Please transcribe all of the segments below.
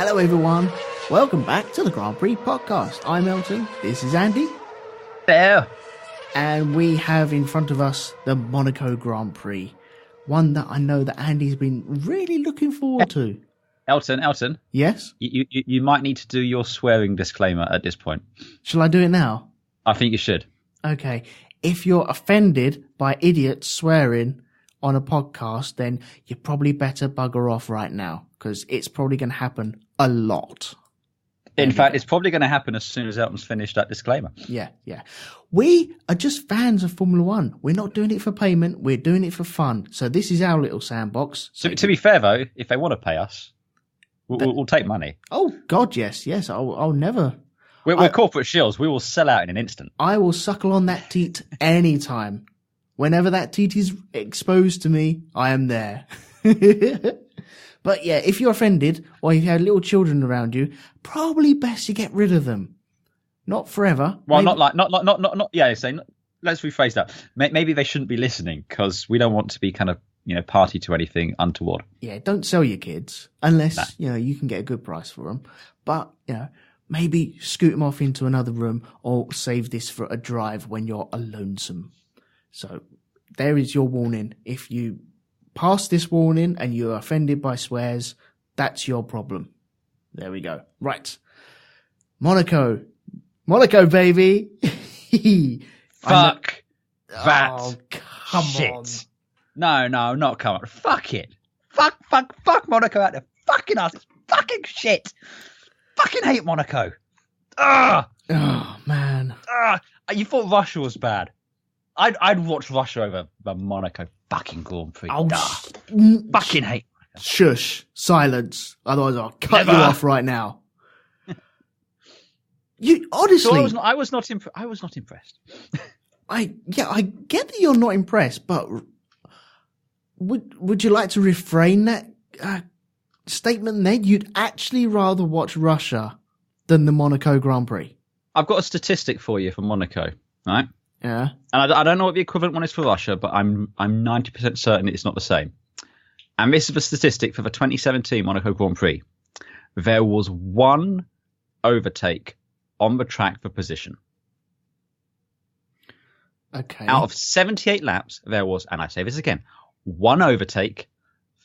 Hello everyone, welcome back to the Grand Prix Podcast. I'm Elton, this is Andy. There. And we have in front of us the Monaco Grand Prix. One that I know that Andy's been really looking forward to. Elton. Yes? You might need to do your swearing disclaimer at this point. Shall I do it now? I think you should. Okay. If you're offended by idiots swearing on a podcast, then you probably better bugger off right now, because it's probably going to happen a lot. In fact, it's probably going to happen as soon as Elton's finished that disclaimer. Yeah. We are just fans of Formula One. We're not doing it for payment. We're doing it for fun. So this is our little sandbox. So, to be fair, though, if they want to pay us, we'll take money. Oh, God, yes. I'll never... We're corporate shills. We will sell out in an instant. I will suckle on that teat anytime. Whenever that teat is exposed to me, I am there. But yeah, if you're offended or if you have little children around you, probably best you get rid of them. Not forever. Well, maybe... not. Yeah, let's rephrase that. Maybe they shouldn't be listening because we don't want to be kind of, party to anything untoward. Yeah, don't sell your kids unless, you can get a good price for them. But, maybe scoot them off into another room or save this for a drive when you're lonesome. So there is your warning. If you pass this warning and you're offended by swears, that's your problem. There we go. Right. Monaco, baby. Fuck that. Oh, come shit. on. No, not come on. Fuck it. Fuck Monaco out there. Fucking ass. It's fucking shit. Fucking hate Monaco. Ugh. Oh, man. You thought Russia was bad. I'd watch Russia over the Monaco fucking Grand Prix. Oh, fucking hate Monaco. Shush. Silence. Otherwise I'll cut you off right now. You honestly... So I was not impressed. I get that you're not impressed, but would you like to refrain that statement then? You'd actually rather watch Russia than the Monaco Grand Prix? I've got a statistic for you for Monaco, right? Yeah. And I don't know what the equivalent one is for Russia, but I'm 90% certain it's not the same. And this is the statistic for the 2017 Monaco Grand Prix. There was one overtake on the track for position. Okay. Out of 78 laps, there was, and I say this again, one overtake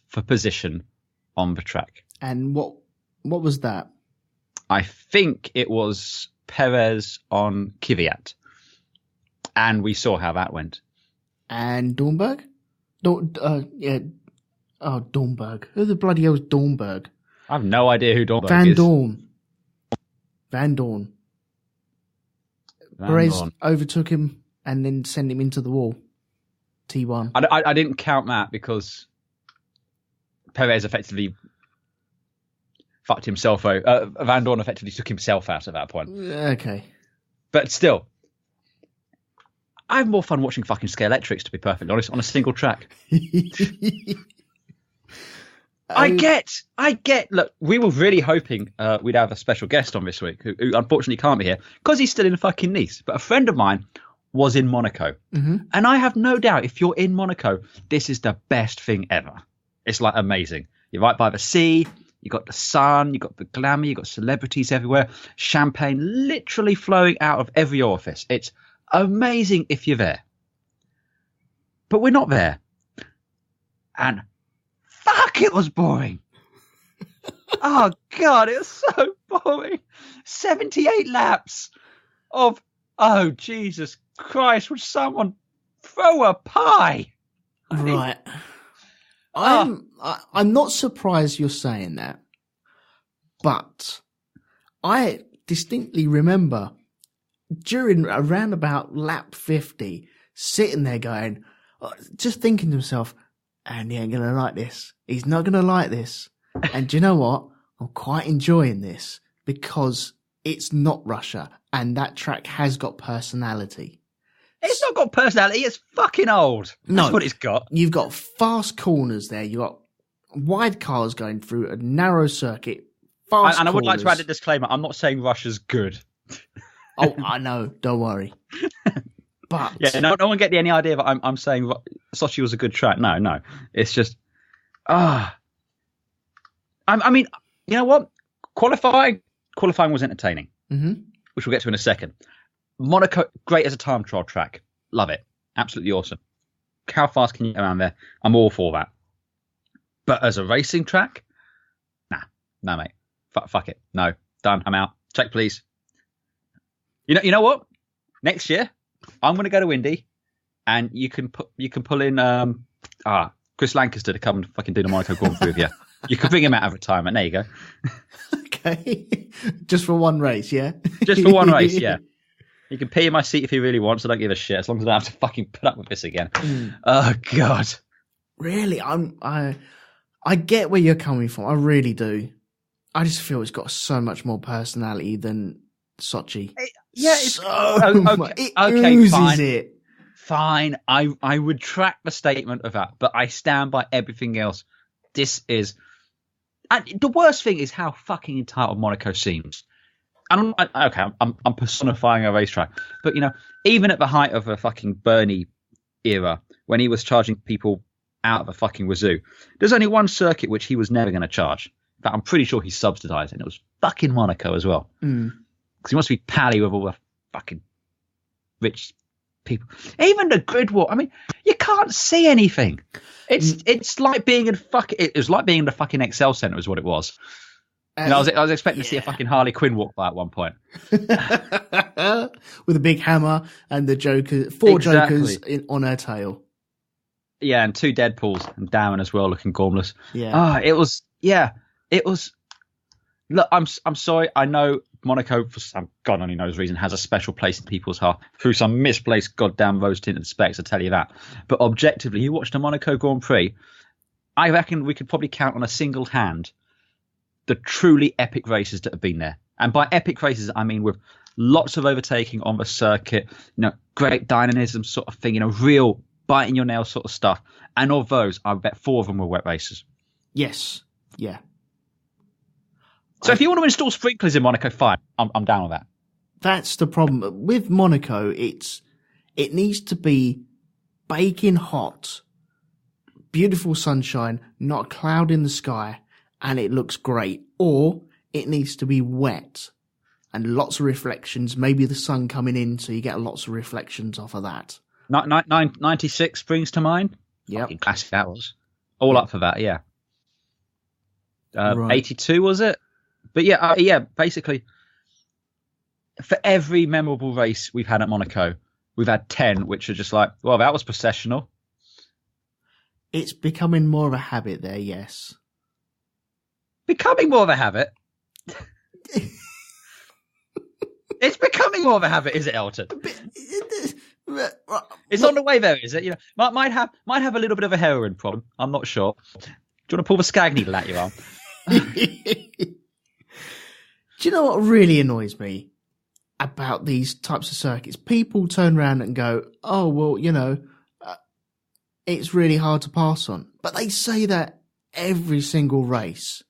for position on the track. And what was that? I think it was Perez on Kvyat. And we saw how that went. And Dornberg? Yeah. Oh, Dornberg. Who the bloody hell is Dornberg? I have no idea who Dornberg is. Van Dorn. Perez overtook him and then sent him into the wall. T1. I didn't count that because Perez effectively fucked himself out. Van Dorn effectively took himself out at that point. Okay. But still, I have more fun watching fucking Scale Electrics, to be perfectly honest, on a single track. I get. Look, we were really hoping we'd have a special guest on this week, who unfortunately can't be here because he's still in fucking Nice. But a friend of mine was in Monaco, and I have no doubt if you're in Monaco, this is the best thing ever. It's like amazing. You're right by the sea. You got the sun. You got the glamour. You got celebrities everywhere. Champagne literally flowing out of every orifice. It's amazing if you're there. But we're not there. And fuck, it was boring. Oh, God, it was so boring. 78 laps of, oh, Jesus Christ, would someone throw a pie? Right. I'm not surprised you're saying that, but I distinctly remember during around about lap 50, sitting there going, just thinking to himself, Andy ain't going to like this. He's not going to like this. And do you know what? I'm quite enjoying this because it's not Russia and that track has got personality. It's not got personality. It's fucking old. That's what it's got. You've got fast corners there. You've got wide cars going through a narrow circuit. Fast and I would corners. like to add a disclaimer. I'm not saying Russia's good. Oh, I know. Don't worry. But yeah, no one get any idea that I'm saying Sochi was a good track. No. It's just I mean, you know what? Qualifying was entertaining, which we'll get to in a second. Monaco, great as a time trial track. Love it. Absolutely awesome. How fast can you get around there? I'm all for that. But as a racing track, no, mate. Fuck it. No, done. I'm out. Check, please. You know what? Next year, I'm going to go to Indy, and you can pull in Chris Lancaster to come and fucking do the Monaco Grand Prix with you. You can bring him out of retirement. There you go. Okay, just for one race, yeah. Just for one race, yeah. He can pee in my seat if he really wants. I don't give a shit as long as I don't have to fucking put up with this again. Oh God. Really, I get where you're coming from. I really do. I just feel it's got so much more personality than Sochi. It oozes fine. it. Fine. I retract the statement of that, but I stand by everything else. This is, and the worst thing is how fucking entitled Monaco seems. And I'm personifying a racetrack, but even at the height of a fucking Bernie era, when he was charging people out of a fucking wazoo, there's only one circuit which he was never going to charge. In fact, I'm pretty sure he subsidised it, and it was fucking Monaco as well. Because he wants to be pally with all the fucking rich people. Even the grid walk, I mean, you can't see anything. It's like being in it was like being in the fucking Excel Centre is what it was. I was expecting to see a fucking Harley Quinn walk by at one point. With a big hammer and the four Jokers on her tail. Yeah, and 2 Deadpools and Darren as well, looking gormless. Yeah. It was. Look, I'm sorry. I know Monaco, for some God only knows reason, has a special place in people's heart through some misplaced goddamn rose-tinted specs. I tell you that. But objectively, you watched a Monaco Grand Prix. I reckon we could probably count on a single hand the truly epic races that have been there. And by epic races, I mean with lots of overtaking on the circuit, great dynamism sort of thing, real biting your nails sort of stuff. And of those, I bet 4 of them were wet races. Yes. Yeah. So if you want to install sprinklers in Monaco, fine. I'm down with that. That's the problem. With Monaco, it needs to be baking hot, beautiful sunshine, not a cloud in the sky, and it looks great. Or it needs to be wet and lots of reflections, maybe the sun coming in, so you get lots of reflections off of that. 96 springs to mind. Yeah. Classic that was. All up for that, yeah. Right. 82 was it? But yeah, basically, for every memorable race we've had at Monaco, we've had 10 which are just like, well, that was processional. It's becoming more of a habit there, yes. Becoming more of a habit? It's becoming more of a habit, is it, Elton? It's on the way there, is it? Might have a little bit of a heroin problem. I'm not sure. Do you want to pull the skag needle out your arm? Do you know what really annoys me about these types of circuits? People turn around and go, oh, well, it's really hard to pass on. But they say that every single race.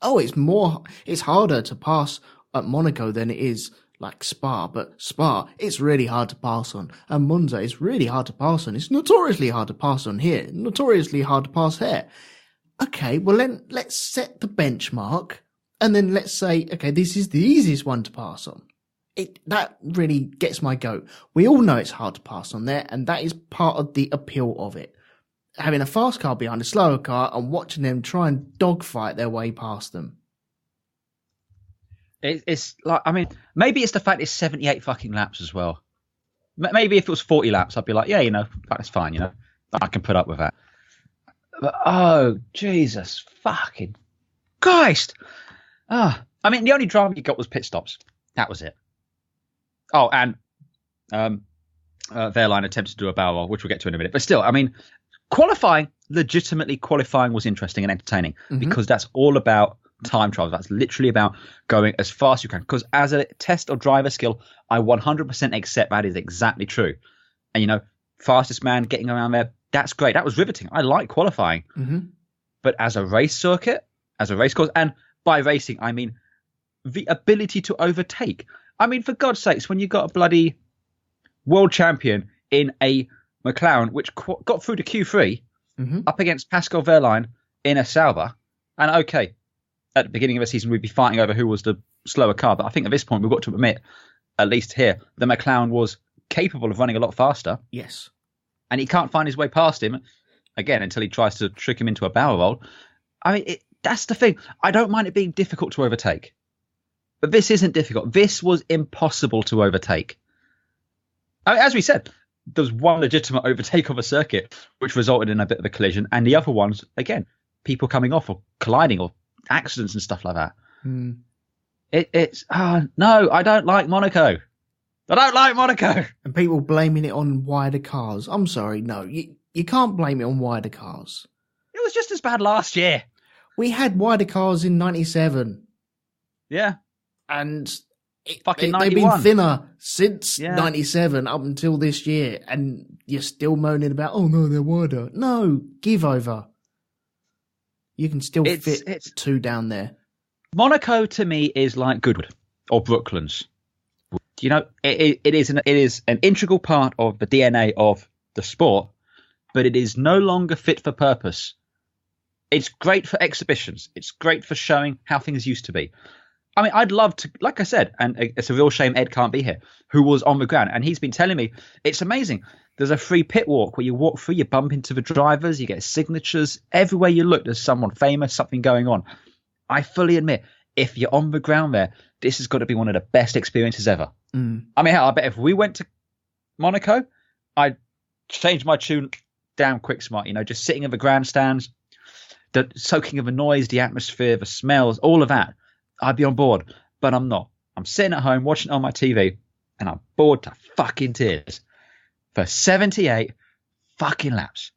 Oh, it's harder to pass at Monaco than it is like Spa. But Spa, it's really hard to pass on. And Monza, it's really hard to pass on. It's notoriously hard to pass on here. Notoriously hard to pass here. Okay, well then let's set the benchmark. And then let's say, okay, this is the easiest one to pass on. That really gets my goat. We all know it's hard to pass on there, and that is part of the appeal of it. Having a fast car behind a slower car and watching them try and dogfight their way past them. It's like, I mean, maybe it's the fact it's 78 fucking laps as well. Maybe if it was 40 laps, I'd be like, yeah, that's fine, I can put up with that. But, oh, Jesus fucking Christ. I mean, the only drama you got was pit stops. That was it. Oh, and Wehrlein attempted to do a barrel roll, which we'll get to in a minute. But still, I mean, legitimately qualifying was interesting and entertaining because that's all about time trials. That's literally about going as fast as you can. Because as a test of driver skill, I 100% accept that is exactly true. And, fastest man getting around there, that's great. That was riveting. I like qualifying. But as a race circuit, as a race course, and by racing, I mean the ability to overtake. I mean, for God's sakes, when you got a bloody world champion in a McLaren, which got through to Q3 up against Pascal Wehrlein in a Sauber, and okay, at the beginning of the season we'd be fighting over who was the slower car. But I think at this point we've got to admit, at least here, that McLaren was capable of running a lot faster. Yes. And he can't find his way past him, again, until he tries to trick him into a barrel roll. I mean, that's the thing. I don't mind it being difficult to overtake. But this isn't difficult. This was impossible to overtake. I mean, as we said, there was one legitimate overtake of a circuit, which resulted in a bit of a collision. And the other ones, again, people coming off or colliding or accidents and stuff like that. Mm. No, I don't like Monaco. I don't like Monaco. And people blaming it on wider cars. I'm sorry, no, you can't blame it on wider cars. It was just as bad last year. We had wider cars in 97. Yeah. And fucking they've 91. been thinner since 97 up until this year. And you're still moaning about, oh no, they're wider. No, give over. You can still fit two down there. Monaco to me is like Goodwood or Brooklands. You know, it is an integral part of the DNA of the sport, but it is no longer fit for purpose. It's great for exhibitions. It's great for showing how things used to be. I mean, I'd love to, like I said, and it's a real shame Ed can't be here, who was on the ground. And he's been telling me it's amazing. There's a free pit walk where you walk through, you bump into the drivers, you get signatures. Everywhere you look, there's someone famous, something going on. I fully admit, if you're on the ground there, this has got to be one of the best experiences ever. Mm. I mean, I bet if we went to Monaco, I'd change my tune down quick smart, you know, just sitting in the grandstands, the soaking of the noise, the atmosphere, the smells, all of that. I'd be on board, but I'm not. I'm sitting at home watching it on my TV, and I'm bored to fucking tears for 78 fucking laps.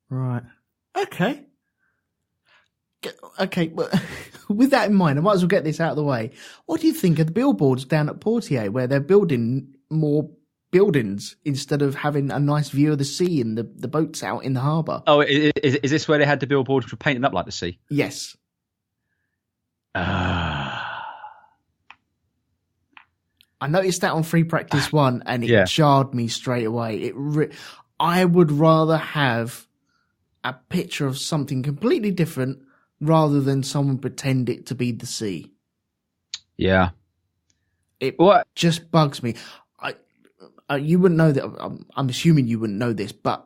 Right. Okay. Okay, but with that in mind, I might as well get this out of the way. What do you think of the billboards down at Portier, where they're building more buildings instead of having a nice view of the sea and the boats out in the harbour? Oh, is this where they had the billboards which were painted up like the sea? Yes. I noticed that on Free Practice 1 and it jarred me straight away. I would rather have a picture of something completely different rather than someone pretend it to be the sea. Yeah. It just bugs me. You wouldn't know that. I'm assuming you wouldn't know this, but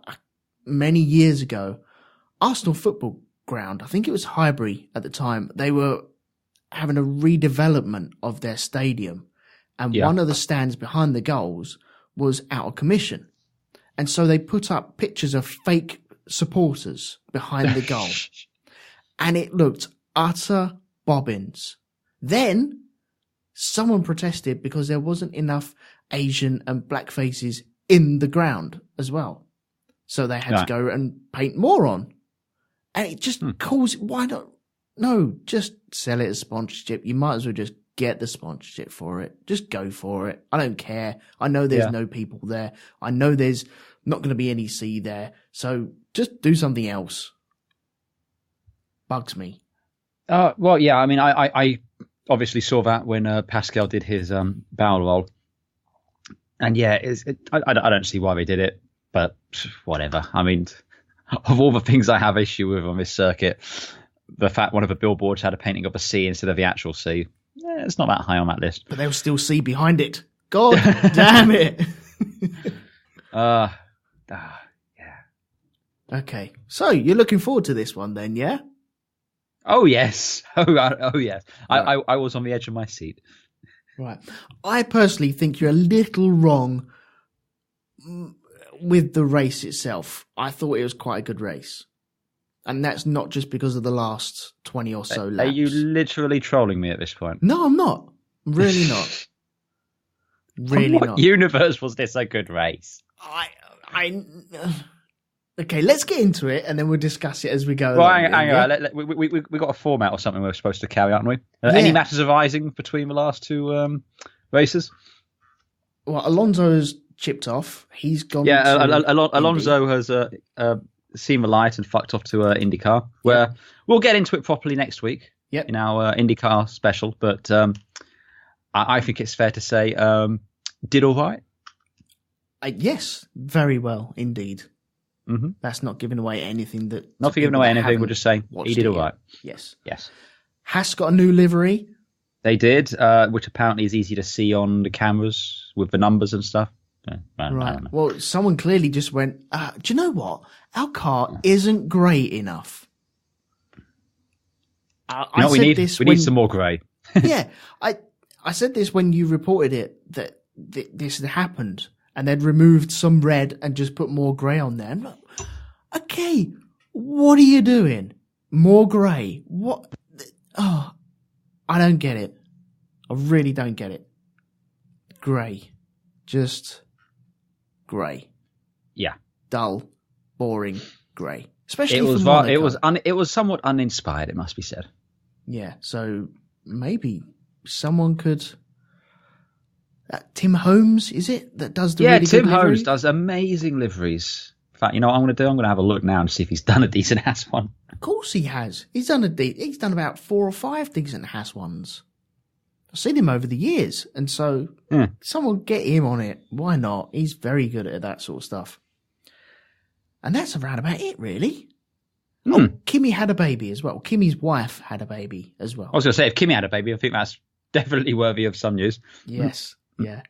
many years ago, Arsenal football ground, I think it was Highbury at the time, they were having a redevelopment of their stadium. And one of the stands behind the goals was out of commission. And so they put up pictures of fake supporters behind the goal. And it looked utter bobbins. Then someone protested because there wasn't enough Asian and black faces in the ground as well. So they had to go and paint more on. And it just why not? No, just sell it as sponsorship. You might as well just get the sponsorship for it. Just go for it. I don't care. I know there's no people there. I know there's not going to be any sea there. So just do something else. Bugs me. Well, yeah, I mean, I obviously saw that when Pascal did his barrel roll. And yeah, I don't see why they did it, but whatever. I mean, of all the things I have issue with on this circuit, the fact one of the billboards had a painting of a sea instead of the actual sea, it's not that high on that list. But they'll still see behind it. God damn it. Yeah. Okay, so you're looking forward to this one then, yeah? Oh, yes. Oh yes. Right. I was on the edge of my seat. Right. I personally think you're a little wrong with the race itself. I thought it was quite a good race. And that's not just because of the last 20 or so laps. Are you literally trolling me at this point? No, I'm not. I'm really not. Really not. What universe was this a good race? Okay, let's get into it and then we'll discuss it as we go. Well, hang on. We got a format or something we're supposed to carry out, haven't we? Any matters arising between the last two races? Well, Alonso's chipped off. He's gone. Yeah, Alonso has seen the light and fucked off to IndyCar, where we'll get into it properly next week in our IndyCar special. But I think it's fair to say did all right. Yes, very well indeed. Mm-hmm. That's not giving away anything. Not giving away anything. We're just saying he did all right. Yes. Yes. Haas got a new livery. They did, which apparently is easy to see on the cameras with the numbers and stuff. I don't know. Well, someone clearly just went, do you know what? Our car isn't grey enough. We need some more grey. Yeah. I said this when you reported it, that this had happened, and they'd removed some red and just put more grey on there. I'm like, okay, what are you doing? More grey? What? Oh, I don't get it. I really don't get it. Grey. Just grey. Yeah. Dull, boring, grey. Especially it was somewhat uninspired, it must be said. Yeah, so maybe someone could... Tim Holmes, is it? That does the really good Tim livery? Holmes does amazing liveries. In fact, you know what I'm going to do? I'm going to have a look now and see if he's done a decent Haas one. Of course he has. He's done about 4 or 5 decent Haas ones. I've seen him over the years, and so someone get him on it. Why not? He's very good at that sort of stuff. And that's around about it, really. Oh, Kimmy had a baby as well. Kimmy's wife had a baby as well. I was going to say, if Kimmy had a baby, I think that's definitely worthy of some news. Yes, yeah.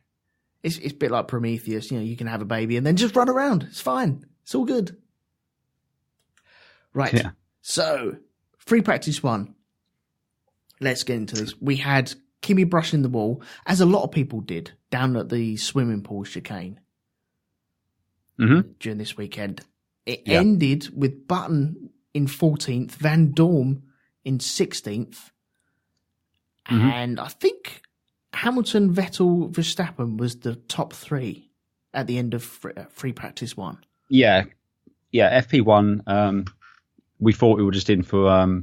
It's a bit like Prometheus. You know, you can have a baby and then just run around. It's fine. It's all good. Right. Yeah. So, free practice 1. Let's get into this. We had Kimmy brushing the wall, as a lot of people did, down at the swimming pool chicane during this weekend. It ended with Button in 14th, Van Dorn in 16th, and I think Hamilton, Vettel, Verstappen was the top 3 at the end of free practice 1. Yeah, FP1, we thought we were just in for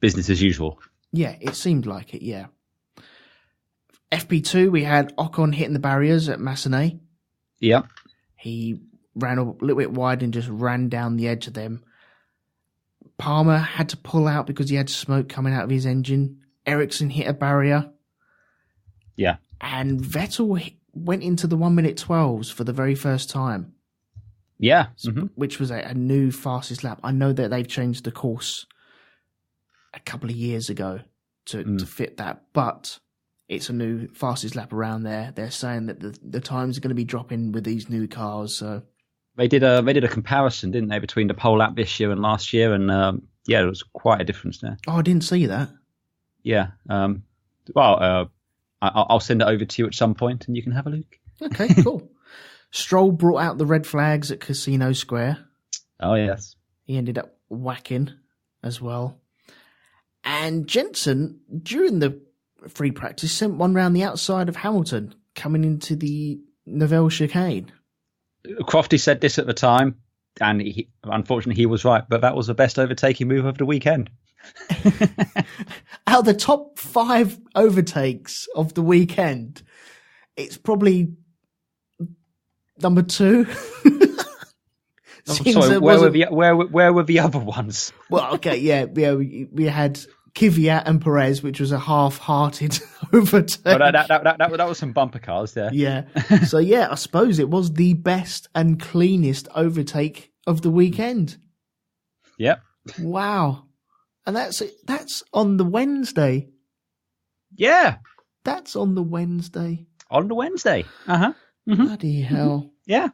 business as usual. Yeah, it seemed like it, yeah. FP2, we had Ocon hitting the barriers at Massenet. Yeah. He ran a little bit wide and just ran down the edge of them. Palmer had to pull out because he had smoke coming out of his engine. Ericsson hit a barrier. Yeah. And Vettel went into the 1 minute 12s for the very first time. Yeah. Which was a new fastest lap. I know that they've changed the course a couple of years ago to fit that, but it's a new fastest lap around there. They're saying that the times are going to be dropping with these new cars. So they did a comparison, didn't they, between the pole lap this year and last year, and there was quite a difference there. Oh, I didn't see that. Yeah. I'll send it over to you at some point, and you can have a look. Okay, cool. Stroll brought out the red flags at Casino Square. Oh, yes. He ended up whacking as well. And Jensen, during the free practice, sent one round the outside of Hamilton, coming into the Nivelle chicane. Crofty said this at the time, and unfortunately he was right, but that was the best overtaking move of the weekend. Out of the top 5 overtakes of the weekend, it's probably number 2. Sorry, where were the other ones? Well, okay, yeah, we had Kvyat and Perez, which was a half-hearted overtake. Oh, that was some bumper cars there. Yeah. So, yeah, I suppose it was the best and cleanest overtake of the weekend. Yep. Wow. And that's on the Wednesday. Yeah. That's on the Wednesday. On the Wednesday. Bloody hell. Yeah.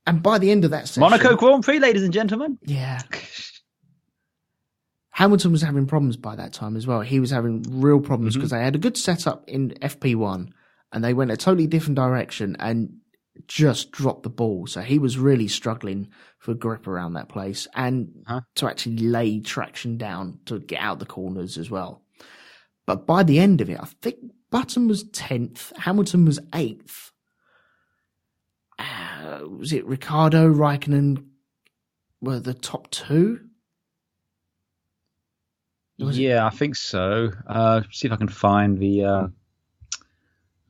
And by the end of that session... Monaco Grand Prix, ladies and gentlemen. Yeah. Hamilton was having problems by that time as well. He was having real problems because they had a good setup in FP1 and they went a totally different direction and just dropped the ball. So he was really struggling for grip around that place and to actually lay traction down to get out the corners as well. But by the end of it, I think Button was 10th, Hamilton was 8th. Was it Ricciardo, Raikkonen were the top 2? I think so. See if I can find the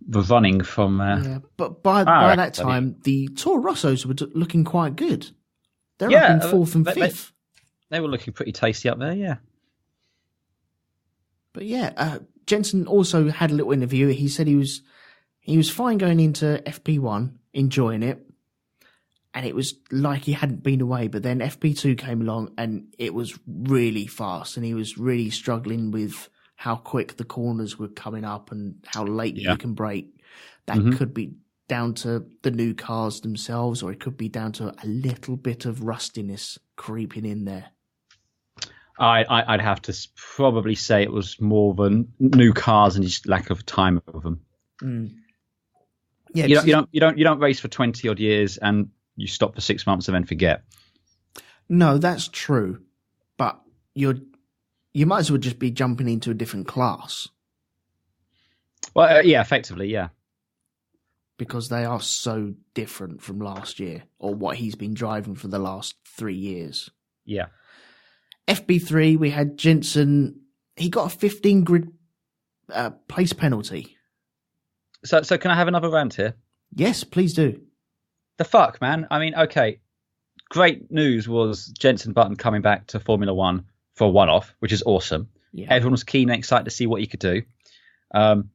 running from. Yeah, but by that time, the Toro Rossos were looking quite good. They're up in 4th and 5th. They were looking pretty tasty up there, yeah. But yeah, Jensen also had a little interview. He said he was fine going into FP1, enjoying it, and it was like he hadn't been away. But then FP2 came along, and it was really fast, and he was really struggling with how quick the corners were coming up and how late you can brake. That could be down to the new cars themselves, or it could be down to a little bit of rustiness creeping in there. I'd have to probably say it was more than new cars and just lack of time of them. Yeah, you don't race for 20 odd years and you stop for 6 months and then forget. No, that's true, but you might as well just be jumping into a different class. Well, yeah, effectively, yeah, because they are so different from last year or what he's been driving for the last 3 years. Yeah. FB3, we had Jensen. He got a 15 grid place penalty. So can I have another rant here? Yes, please do. The fuck, man. I mean, okay. Great news was Jensen Button coming back to Formula One for a one-off, which is awesome. Yeah. Everyone was keen and excited to see what he could do. And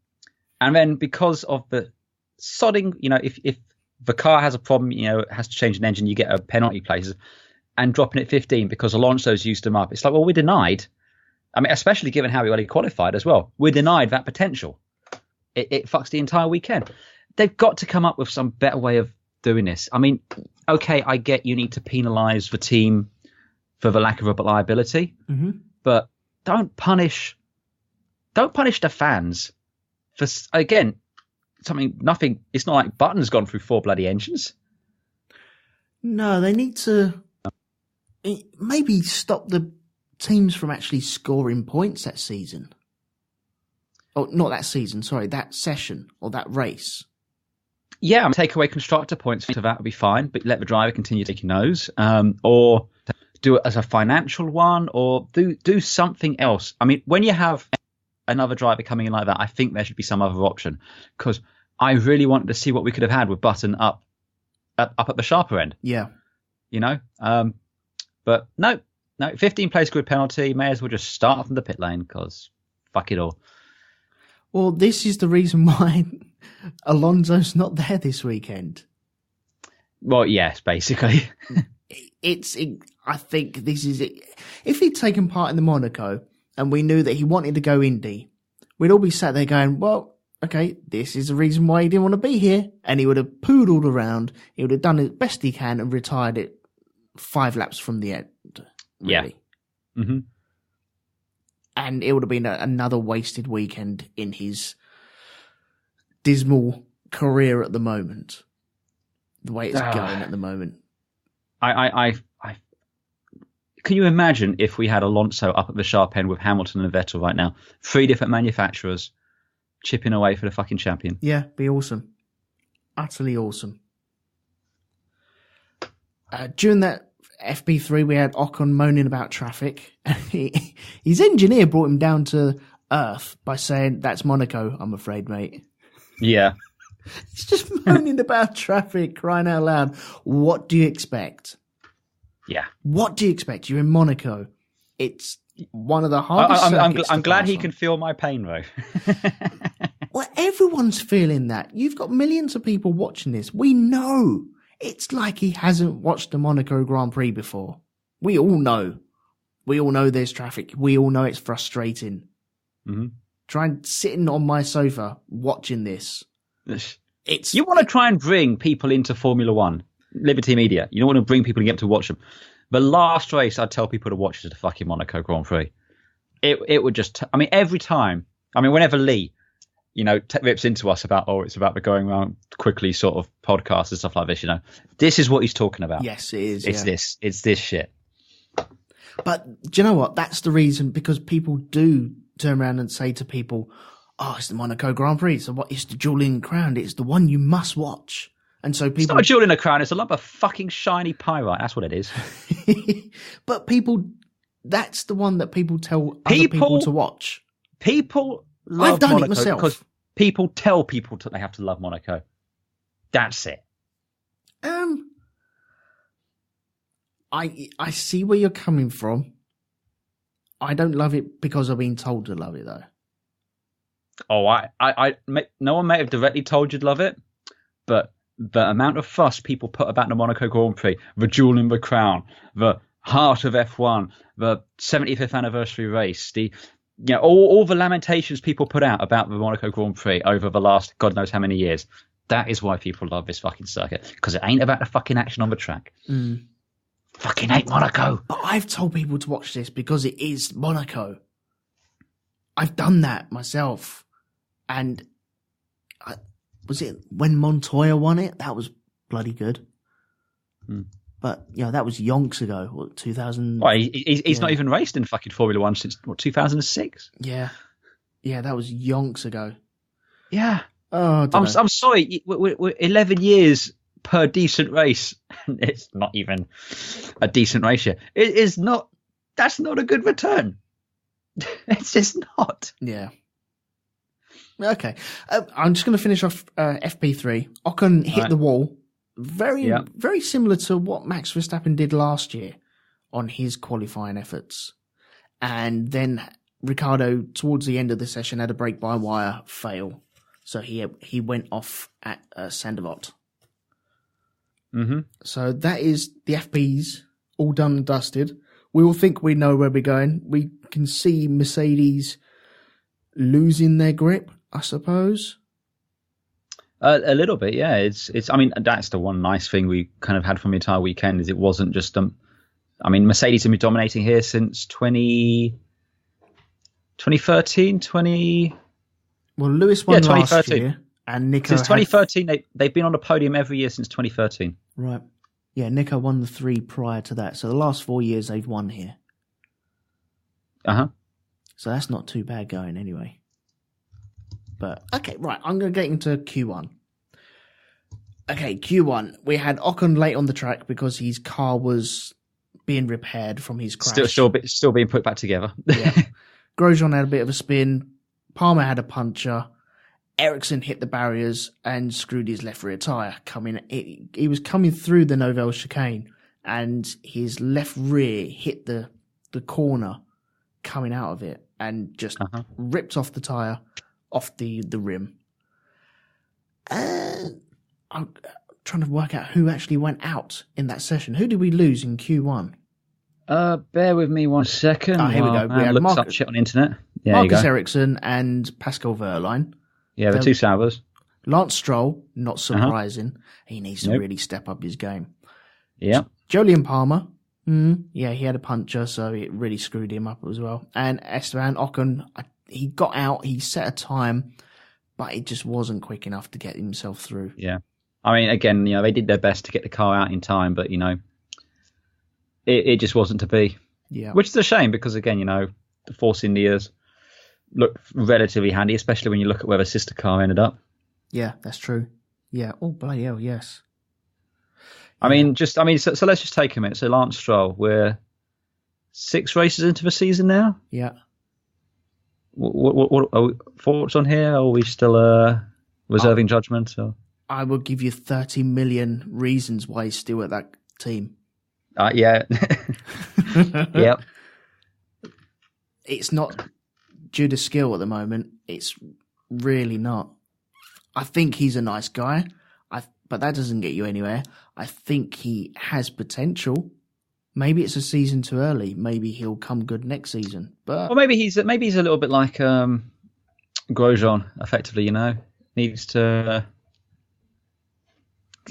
then because of the sodding, if the car has a problem, it has to change an engine, you get a penalty places. And dropping it 15 because Alonso's used them up. It's like, well, we're denied. I mean, especially given how he already qualified as well. We're denied that potential. It fucks the entire weekend. They've got to come up with some better way of doing this. I mean, okay, I get you need to penalise the team for the lack of reliability, but don't punish the fans for, again, nothing. It's not like Button's gone through 4 bloody engines. No, they need to maybe stop the teams from actually scoring points that season. Oh, not that season, sorry, that session or that race. Yeah, take away constructor points for that would be fine, but let the driver continue taking those. Or do it as a financial one, or do something else. I mean, when you have another driver coming in like that, I think there should be some other option, because I really wanted to see what we could have had with Button up at the sharper end. Yeah. But no, 15 place grid penalty. May as well just start from the pit lane because fuck it all. Well, this is the reason why Alonso's not there this weekend. Well, yes, basically. I think this is it. If he'd taken part in the Monaco and we knew that he wanted to go Indy, we'd all be sat there going, well, okay, this is the reason why he didn't want to be here. And he would have poodled around. He would have done the best he can and retired it 5 laps from the end. Really. Yeah. Mm-hmm. And it would have been another wasted weekend in his dismal career at the moment. The way it's going at the moment. I can you imagine if we had Alonso up at the sharp end with Hamilton and Vettel right now? 3 different manufacturers chipping away for the fucking champion. Yeah, be awesome. Utterly awesome. During that FP3, we had Ocon moaning about traffic. His engineer brought him down to earth by saying, that's Monaco, I'm afraid, mate. Yeah. He's just moaning about traffic, crying out loud. What do you expect? Yeah. What do you expect? You're in Monaco. It's one of the hardest circuits I'm glad he on. can feel my pain, though. Well, everyone's feeling that. You've got millions of people watching this. We know. It's like he hasn't watched the Monaco Grand Prix before. We all know. We all know there's traffic. We all know it's frustrating. Mm-hmm. Sitting on my sofa watching this. You want to try and bring people into Formula One, Liberty Media. You don't want to bring people and get them to watch them. The last race I'd tell people to watch is the fucking Monaco Grand Prix. It would just, every time, whenever Lee, rips into us about, it's about the going around quickly sort of podcast and stuff like this, this is what he's talking about. Yes, it is. It's this shit. But do you know what? That's the reason, because people do turn around and say to people, oh, it's the Monaco Grand Prix. So it's the jewel in the crown. It's the one you must watch. And so people. It's not a jewel in the crown. It's a lump of fucking shiny pyrite. That's what it is. But that's the one that people tell other people to watch. People love I've done Monaco it myself. Because people tell people they have to love Monaco. That's it. I see where you're coming from. I don't love it because I've been told to love it, though. Oh, no one may have directly told you to love it, but the amount of fuss people put about the Monaco Grand Prix, the jewel in the crown, the heart of F1, the 75th anniversary race, all the lamentations people put out about the Monaco Grand Prix over the last God knows how many years. That is why people love this fucking circuit, because it ain't about the fucking action on the track. Fucking hate Monaco. But I've told people to watch this because it is Monaco. I've done that myself. And was it when Montoya won it? That was bloody good. But, that was yonks ago. What, 2000? Well, he's not even raced in fucking Formula One since, 2006? Yeah. Yeah, that was yonks ago. Yeah. Oh, I'm sorry. We're 11 years per decent race. It's not even a decent race yet. It is not. That's not a good return. It's just not. Yeah. Okay. I'm just going to finish off FP3. Ocon hit the wall. Very similar to what Max Verstappen did last year on his qualifying efforts. And then Ricciardo, towards the end of the session, had a brake-by-wire fail. So he went off at Sandevot. So that is the FPs all done and dusted. We all think we know where we're going. We can see Mercedes losing their grip, I suppose. A little bit, yeah. It's. I mean, that's the one nice thing we kind of had from the entire weekend is it wasn't just. I mean, Mercedes have been dominating here since 2013. Well, Lewis won last year, and Nico since 2013 they've been on the podium every year since 2013. Right. Yeah, Nico won the 3 prior to that. So the last 4 years they've won here. So that's not too bad going anyway. But, okay, right. I'm going to get into Q1. Okay, Q1. We had Ocon late on the track because his car was being repaired from his crash. Still being put back together. Yeah. Grosjean had a bit of a spin. Palmer had a puncture. Ericsson hit the barriers and screwed his left rear tyre. He was coming through the Novell chicane and his left rear hit the corner coming out of it and just ripped off the tyre off the rim. I'm trying to work out who actually went out in that session. Who did we lose in Q1? Bear with me 1 second. Here we go. We had looked up shit on the internet. Marcus Ericsson and Pascal Wehrlein. Yeah, the 2 Saubers. Lance Stroll, not surprising. He needs to really step up his game. Yeah. Jolyon Palmer. Yeah, he had a puncture, so it really screwed him up as well. And Esteban Ocon, he got out, he set a time, but it just wasn't quick enough to get himself through. Yeah. I mean, again, they did their best to get the car out in time, but, it just wasn't to be. Yeah. Which is a shame because, again, the Force Indias look relatively handy, especially when you look at where the sister car ended up. Yeah, that's true. Yeah. Oh, bloody hell, yes. I mean, so let's just take a minute. So Lance Stroll, we're 6 races into the season now. Yeah. What are thoughts on here? Are we still reserving judgment? Or? I will give you 30 million reasons why he's still at that team. Yeah. Yep. It's not due to skill at the moment. It's really not. I think he's a nice guy, but that doesn't get you anywhere. I think he has potential. Maybe it's a season too early. Maybe he'll come good next season. But maybe he's a little bit like Grosjean, effectively. Needs to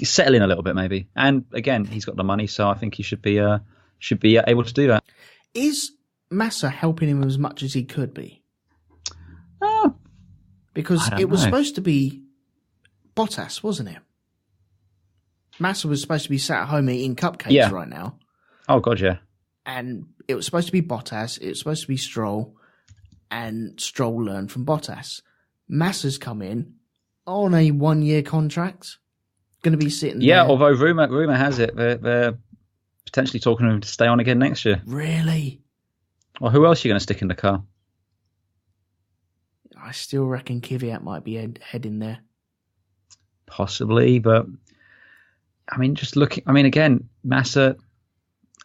settle in a little bit, maybe. And again, he's got the money, so I think he should be able to do that. Is Massa helping him as much as he could be? Because it was supposed to be Bottas, wasn't it? Massa was supposed to be sat at home eating cupcakes right now. Oh, God, yeah. And it was supposed to be Bottas, it was supposed to be Stroll, and Stroll learned from Bottas. Massa's come in on a 1-year contract, going to be sitting there. Yeah, although rumour has it they're potentially talking to him to stay on again next year. Really? Well, who else are you going to stick in the car? I still reckon Kvyat might be heading there. Possibly, but I mean, again, Massa,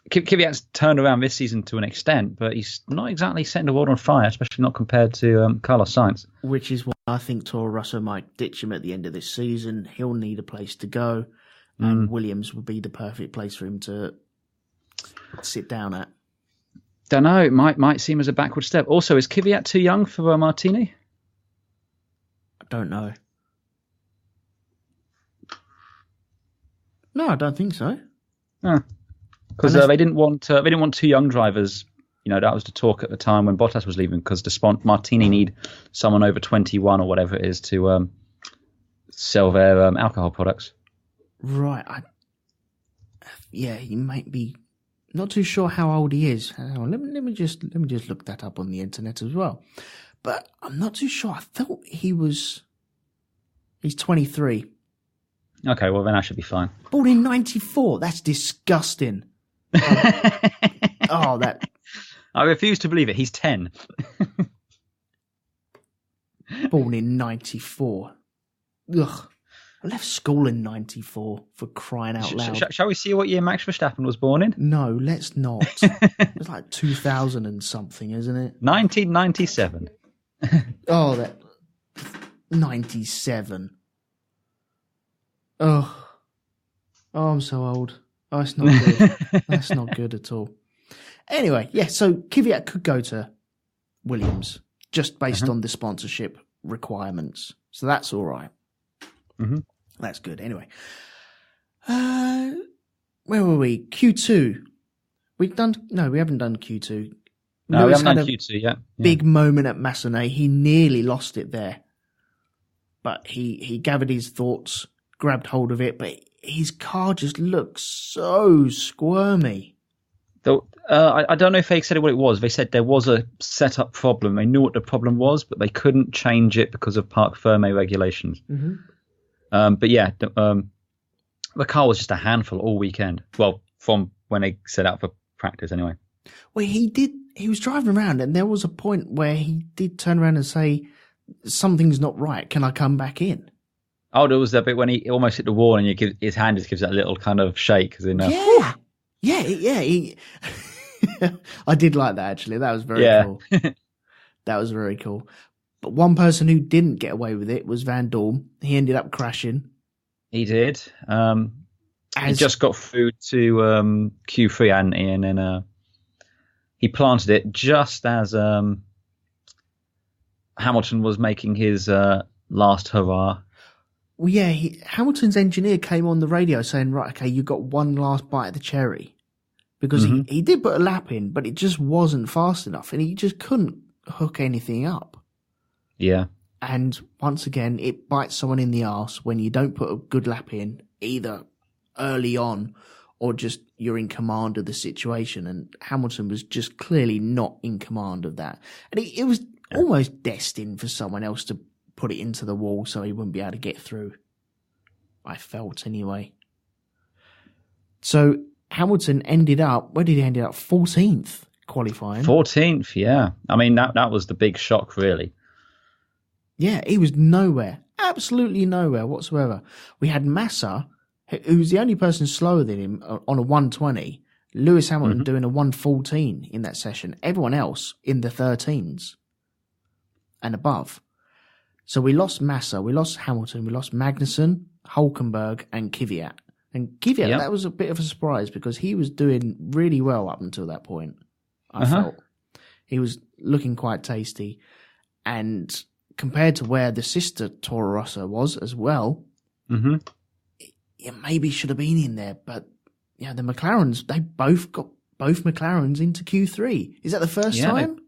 Kvyat's turned around this season to an extent, but he's not exactly setting the world on fire, especially not compared to Carlos Sainz. Which is why I think Toro Rosso might ditch him at the end of this season. He'll need a place to go, and Williams would be the perfect place for him to sit down at. Don't know. It might seem as a backward step. Also, is Kvyat too young for Martini? I don't know. No, I don't think so. Because they didn't want two young drivers. You know, that was the talk at the time when Bottas was leaving. Because Martini need someone over 21 or whatever it is to sell their alcohol products. Right. He might be. Not too sure how old he is. Hang on, let me just look that up on the internet as well. But I'm not too sure. I thought he's 23. Okay, well then I should be fine. Born in 94. That's disgusting. That. I refuse to believe it. He's 10. Born in 94. Ugh. I left school in 94, for crying out loud. Shall we see what year Max Verstappen was born in? No, let's not. It was like 2000 and something, isn't it? 1997. That 97. Oh, I'm so old. Oh, it's not good. That's not good at all. Anyway, so Kvyat could go to Williams just based on the sponsorship requirements. So that's all right. Mm-hmm. That's good. Anyway, where were we? Q2. We haven't done Q2. No, we haven't done Q2 yet. Big moment at Massenet. He nearly lost it there, but he gathered his thoughts, grabbed hold of it, but his car just looks so squirmy. I don't know if they said what it was. They said there was a setup problem. They knew what the problem was, but they couldn't change it because of Parc Fermé regulations. Mm-hmm. The car was just a handful all weekend. Well, from when they set out for practice anyway. Well, he was driving around and there was a point where he did turn around and say, something's not right. Can I come back in? Oh, there was that bit when he almost hit the wall and his hand just gives that little kind of shake. Yeah. I did like that, actually. That was very cool. That was very cool. But one person who didn't get away with it was Van Dorn. He ended up crashing. He did. He just got through to Q3, and then he planted it just as Hamilton was making his last hurrah. Well, yeah, Hamilton's engineer came on the radio saying, right, okay, you got one last bite of the cherry. Because he did put a lap in, but it just wasn't fast enough, and he just couldn't hook anything up. Yeah. And once again, it bites someone in the arse when you don't put a good lap in, either early on or just you're in command of the situation. And Hamilton was just clearly not in command of that. And it was almost destined for someone else to put it into the wall so he wouldn't be able to get through. I felt anyway. So Hamilton ended up, where did he end up? 14th qualifying. 14th, yeah. I mean, that was the big shock, really. Yeah, he was nowhere. Absolutely nowhere whatsoever. We had Massa, who's the only person slower than him on a 120. Lewis Hamilton doing a 114 in that session. Everyone else in the 13s and above. So we lost Massa, we lost Hamilton, we lost Magnussen, Hülkenberg and Kvyat. And Kvyat, that was a bit of a surprise because he was doing really well up until that point. I felt he was looking quite tasty. And compared to where the sister Toro Rosso was as well, it maybe should have been in there. But yeah, the McLarens, they both got both McLarens into Q3. Is that the first time?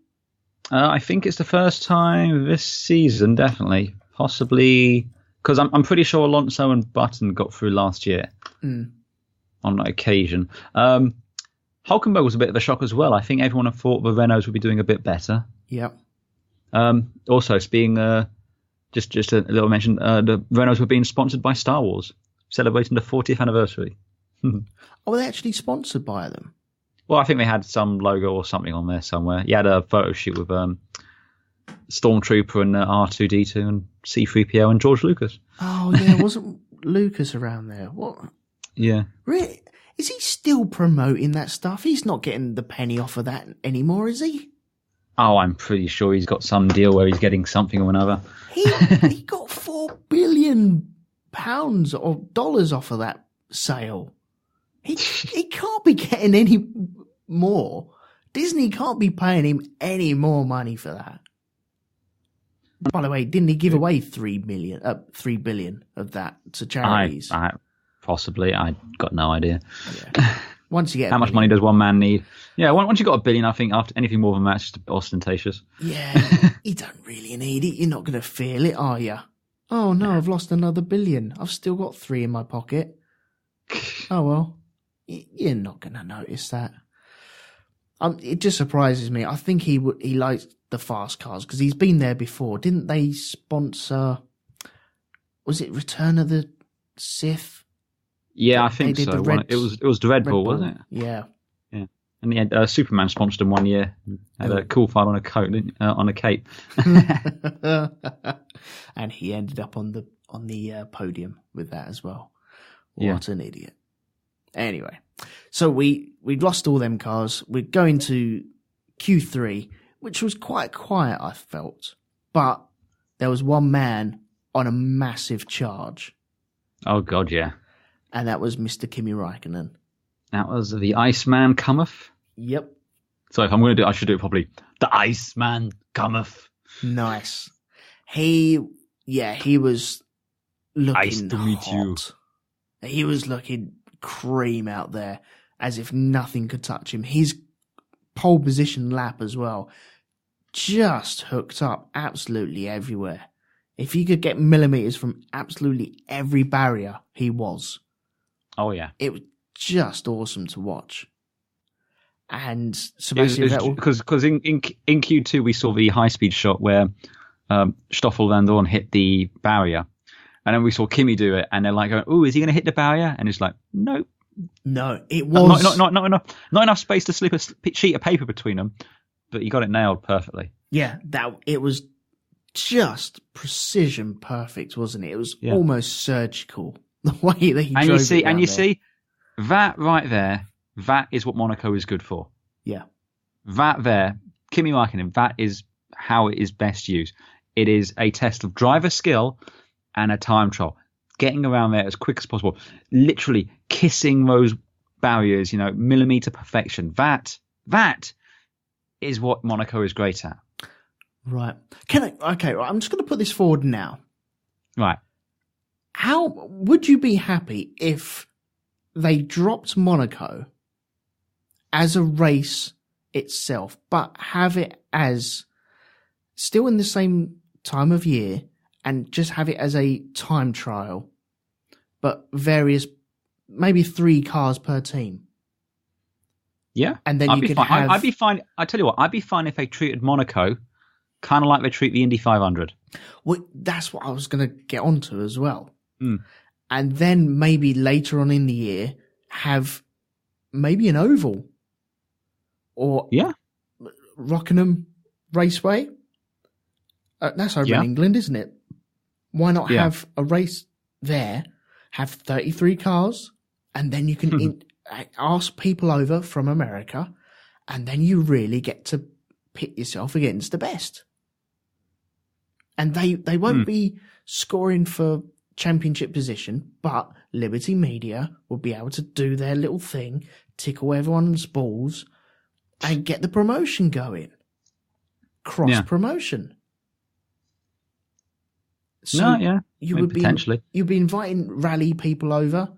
I think it's the first time this season, definitely. Possibly, because I'm pretty sure Alonso and Button got through last year on that occasion. Hülkenberg was a bit of a shock as well. I think everyone thought the Renaults would be doing a bit better. Yeah. Also, it's being just a little mention. The Renaults were being sponsored by Star Wars, celebrating the 40th anniversary. Were they actually sponsored by them? Well, I think they had some logo or something on there somewhere. You had a photo shoot with Stormtrooper and R2-D2 and C-3PO and George Lucas. Oh yeah, wasn't Lucas around there? What? Yeah. Really? Is he still promoting that stuff? He's not getting the penny off of that anymore, is he? Oh, I'm pretty sure he's got some deal where he's getting something or another. He got £4 billion or dollars off of that sale. He can't be getting any more. Disney can't be paying him any more money for that. By the way, didn't he give away $3 billion of that to charities? Possibly. I got no idea. Yeah. Once you get how much money does one man need? Yeah, once you got $1 billion, I think after anything more than that's just ostentatious. Yeah, you don't really need it. You're not going to feel it, are you? Oh no, I've lost another $1 billion. I've still got 3 in my pocket. Oh well, you're not going to notice that. It just surprises me. I think he likes the fast cars because he's been there before. Didn't they sponsor? Was it Return of the Sith? Yeah, I think so. It was the Red Bull, wasn't it? Yeah. Yeah. And the Superman sponsored him one year. Had a cool fight on a coat, on a cape. And he ended up on the podium with that as well. What an idiot. Anyway, so we lost all them cars. We're going to Q3, which was quite quiet, I felt. But there was one man on a massive charge. Oh, God, yeah. And that was Mr. Kimi Räikkönen. That was the Iceman cometh. Yep. So if I'm going to do it, I should do it properly. The Iceman cometh. Nice. He was looking nice to meet hot. He was looking cream out there, as if nothing could touch him. His pole position lap as well, just hooked up absolutely everywhere. If he could get millimeters from absolutely every barrier, he was. Oh, yeah. It was just awesome to watch. And Sebastian Vettel... Because in Q2 we saw the high-speed shot where Stoffel Vandoorne hit the barrier. And then we saw Kimi do it, and they're like, "Oh, is he going to hit the barrier?" And it's like, "No, no, it was not enough space to slip a sheet of paper between them." But he got it nailed perfectly. Yeah, it was just precision perfect, wasn't it? It was almost surgical the way that he drove it. And you see that right there. That is what Monaco is good for. Yeah, that there, Kimi Räikkönen. That is how it is best used. It is a test of driver skill and a time trial, getting around there as quick as possible, literally kissing those barriers, millimeter perfection. That is what Monaco is great at. Right. I'm just going to put this forward now. Right. How would you be happy if they dropped Monaco as a race itself, but have it as still in the same time of year, and just have it as a time trial, but maybe 3 cars per team? Yeah. And then I'd be fine. I tell you what, I'd be fine if they treated Monaco kind of like they treat the Indy 500. Well, that's what I was going to get onto as well. Mm. And then maybe later on in the year, have maybe an oval or Rockingham Raceway. That's over in England, isn't it? Why not have a race there, have 33 cars, and then you can ask people over from America, and then you really get to pit yourself against the best. And they won't be scoring for championship position, but Liberty Media will be able to do their little thing, tickle everyone's balls, and get the promotion going. Cross-promotion. So potentially. You'd be inviting rally people over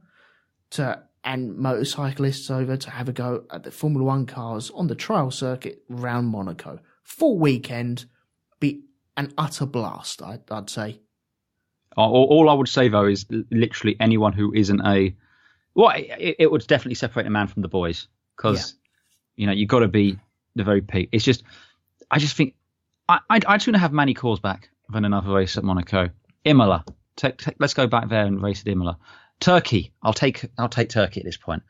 and motorcyclists over to have a go at the Formula One cars on the trial circuit around Monaco. Full weekend, be an utter blast, I'd say. All I would say, though, is literally anyone who isn't it would definitely separate a man from the boys, because, you've got to be the very peak. It's just, I just think, I'd sooner have Manny Kors back than another race at Monaco. Imola. Let's go back there and race at Imola. Turkey. I'll take Turkey at this point.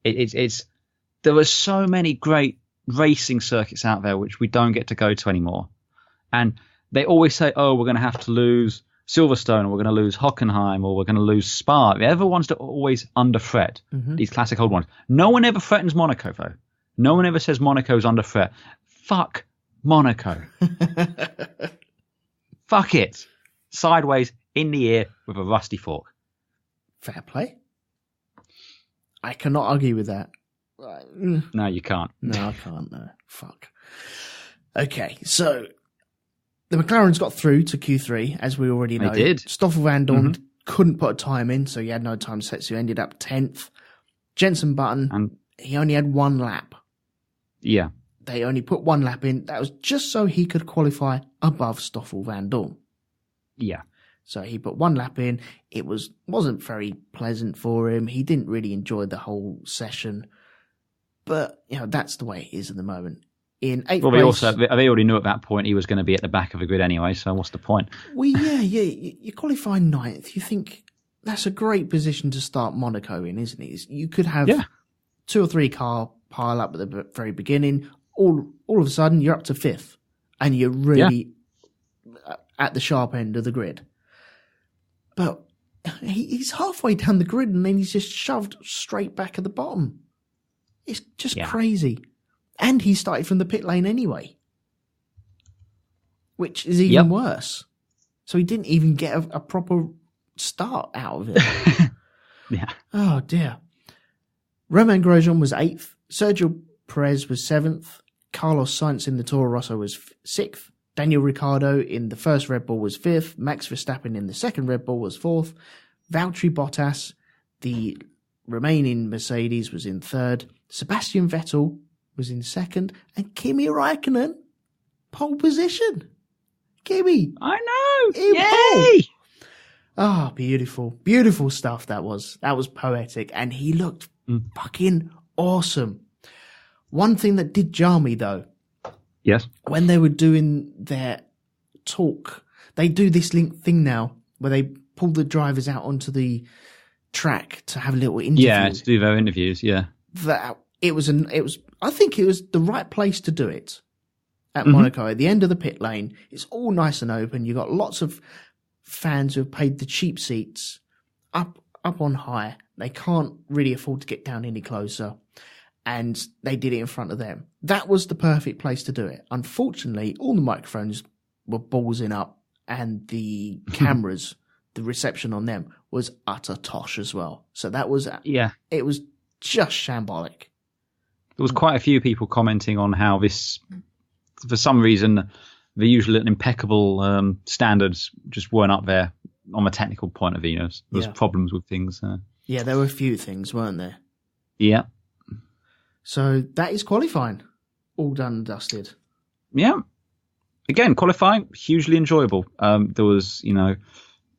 There are so many great racing circuits out there which we don't get to go to anymore. And they always say, oh, we're going to have to lose Silverstone, or we're going to lose Hockenheim, or we're going to lose Spa. Everyone's always under threat. These classic old ones. No one ever threatens Monaco, though. No one ever says Monaco's under threat. Fuck Monaco. Fuck it. Sideways, in the ear, with a rusty fork. Fair play. I cannot argue with that. No, you can't. No, I can't. No. Fuck. Okay, so the McLarens got through to Q3, as we already know. They did. Stoffel Van Dorn couldn't put a time in, so he had no time set, so he ended up 10th. Jenson Button, he only had one lap. Yeah. They only put one lap in. That was just so he could qualify above Stoffel Van Dorn. Yeah. So he put one lap in. It wasn't very pleasant for him. He didn't really enjoy the whole session. But, that's the way it is at the moment. In 8th place... They already knew at that point he was going to be at the back of the grid anyway, so what's the point? Well, yeah. You qualify 9th. You think that's a great position to start Monaco in, isn't it? You could have 2 or 3 car pile up at the very beginning. All of a sudden, you're up to 5th. And you're really at the sharp end of the grid. But he's halfway down the grid and then he's just shoved straight back at the bottom. It's just crazy. And he started from the pit lane anyway, which is even worse. So he didn't even get a proper start out of it. Yeah. Oh, dear. Romain Grosjean was 8th. Sergio Perez was 7th. Carlos Sainz in the Toro Rosso was 6th. Daniel Ricciardo in the first Red Bull was 5th. Max Verstappen in the second Red Bull was 4th. Valtteri Bottas, the remaining Mercedes, was in 3rd. Sebastian Vettel was in 2nd. And Kimi Räikkönen, pole position. Kimi. I know. Yay! Ah, beautiful. Beautiful stuff that was. That was poetic. And he looked fucking awesome. One thing that did jar me, though. Yes. When they were doing their talk, they do this thing now where they pull the drivers out onto the track to have a little interview. Yeah, to do their interviews. Yeah. I think it was the right place to do it at Monaco. At the end of the pit lane, it's all nice and open. You've got lots of fans who have paid the cheap seats up on high. They can't really afford to get down any closer. And they did it in front of them. That was the perfect place to do it. Unfortunately, all the microphones were ballsing up and the cameras, the reception on them was utter tosh as well. So that was, it was just shambolic. There was quite a few people commenting on how this, for some reason, the usual impeccable standards just weren't up there on a technical point of view. There was problems with things. Yeah, there were a few things, weren't there? Yeah. So that is qualifying. All done and dusted. Yeah. Again, qualifying, hugely enjoyable. There was,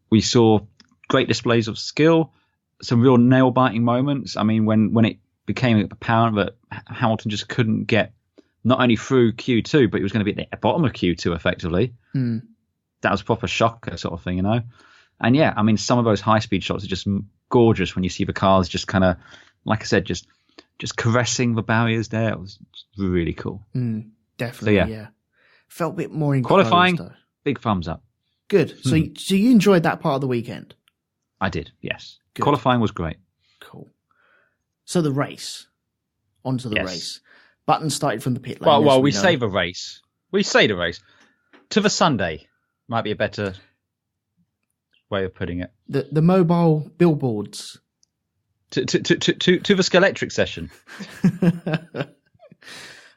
we saw great displays of skill, some real nail-biting moments. I mean, when it became apparent that Hamilton just couldn't get not only through Q2, but he was going to be at the bottom of Q2 effectively. That was a proper shocker sort of thing, And yeah, I mean, some of those high-speed shots are just gorgeous when you see the cars just kind of, like I said, just caressing the barriers there. It was really cool. Definitely, so, yeah. Felt a bit more enclosed, qualifying, though. Big thumbs up. Good. So you enjoyed that part of the weekend? I did, yes. Good. Qualifying was great. Cool. So the race. Onto the race. Button started from the pit lane. Well, we say the race. We say the race. To the Sunday might be a better way of putting it. The mobile billboards. To the Scalextric session.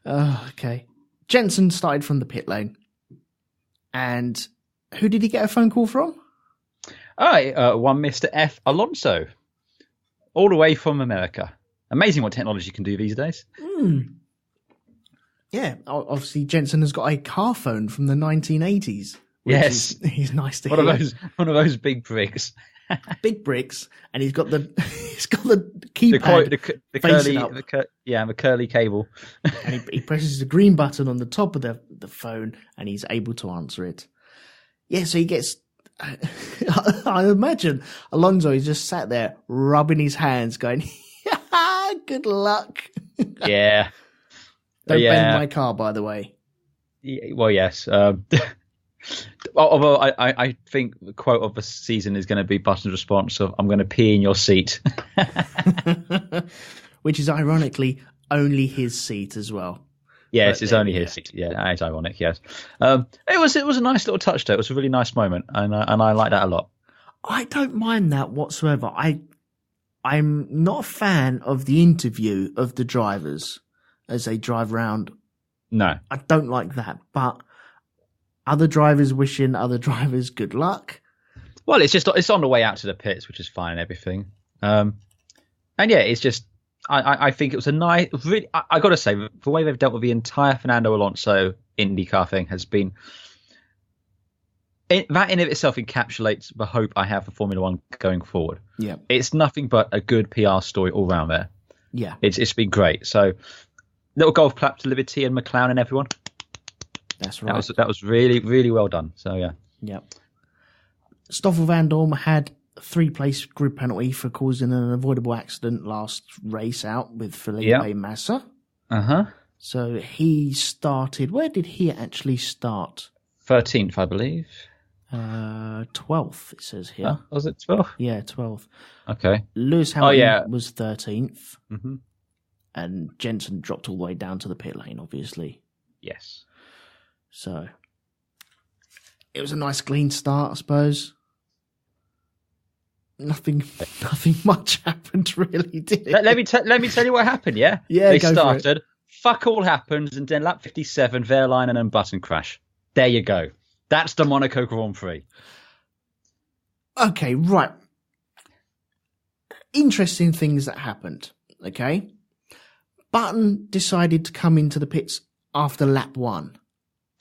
Okay. Jensen started from the pit lane. And who did he get a phone call from? One Mr. F. Alonso. All the way from America. Amazing what technology can do these days. Yeah, obviously Jensen has got a car phone from the 1980s. Yes. Is nice to hear. One of those big bricks. Big bricks, and he's got the keypad, the curly cable, and he presses the green button on the top of the phone, and he's able to answer it. Yeah, so he gets. I imagine Alonso is just sat there rubbing his hands, going, "Good luck." Yeah. Don't bend my car, by the way. Yeah, well, yes. Although I think the quote of the season is going to be Button's response of "I'm going to pee in your seat," which is ironically only his seat as well. Yes, it's only his seat. Yeah, it's ironic. Yes, it was a nice little touch though. It was a really nice moment, and I like that a lot. I don't mind that whatsoever. I'm not a fan of the interview of the drivers as they drive around. No, I don't like that, but other drivers wishing other drivers good luck. Well, it's on the way out to the pits, which is fine and everything. And yeah, it's just I think it was a nice. Really, I got to say, the way they've dealt with the entire Fernando Alonso IndyCar thing has been. That in of itself encapsulates the hope I have for Formula One going forward. Yeah, it's nothing but a good PR story all round there. Yeah, it's been great. So, little golf clap to Liberty and McLaren and everyone. That's right. That was really, really well done. So yeah. Yep. Stoffel Van Dorn had a 3-place grid penalty for causing an avoidable accident last race out with Felipe Massa. So he started. Where did he actually start? 13th, I believe. 12th, it says here. Was it 12th? Yeah, 12th. Okay. Lewis Hamilton was 13th. Mm-hmm. And Jensen dropped all the way down to the pit lane, obviously. Yes. So it was a nice clean start, I suppose. Nothing much happened, really, did it? Let me tell you what happened. Yeah. Yeah. They started. Fuck all happened, and then lap 57, Verline and Button crash. There you go. That's the Monaco Grand Prix. Okay, right. Interesting things that happened. Okay. Button decided to come into the pits after lap 1.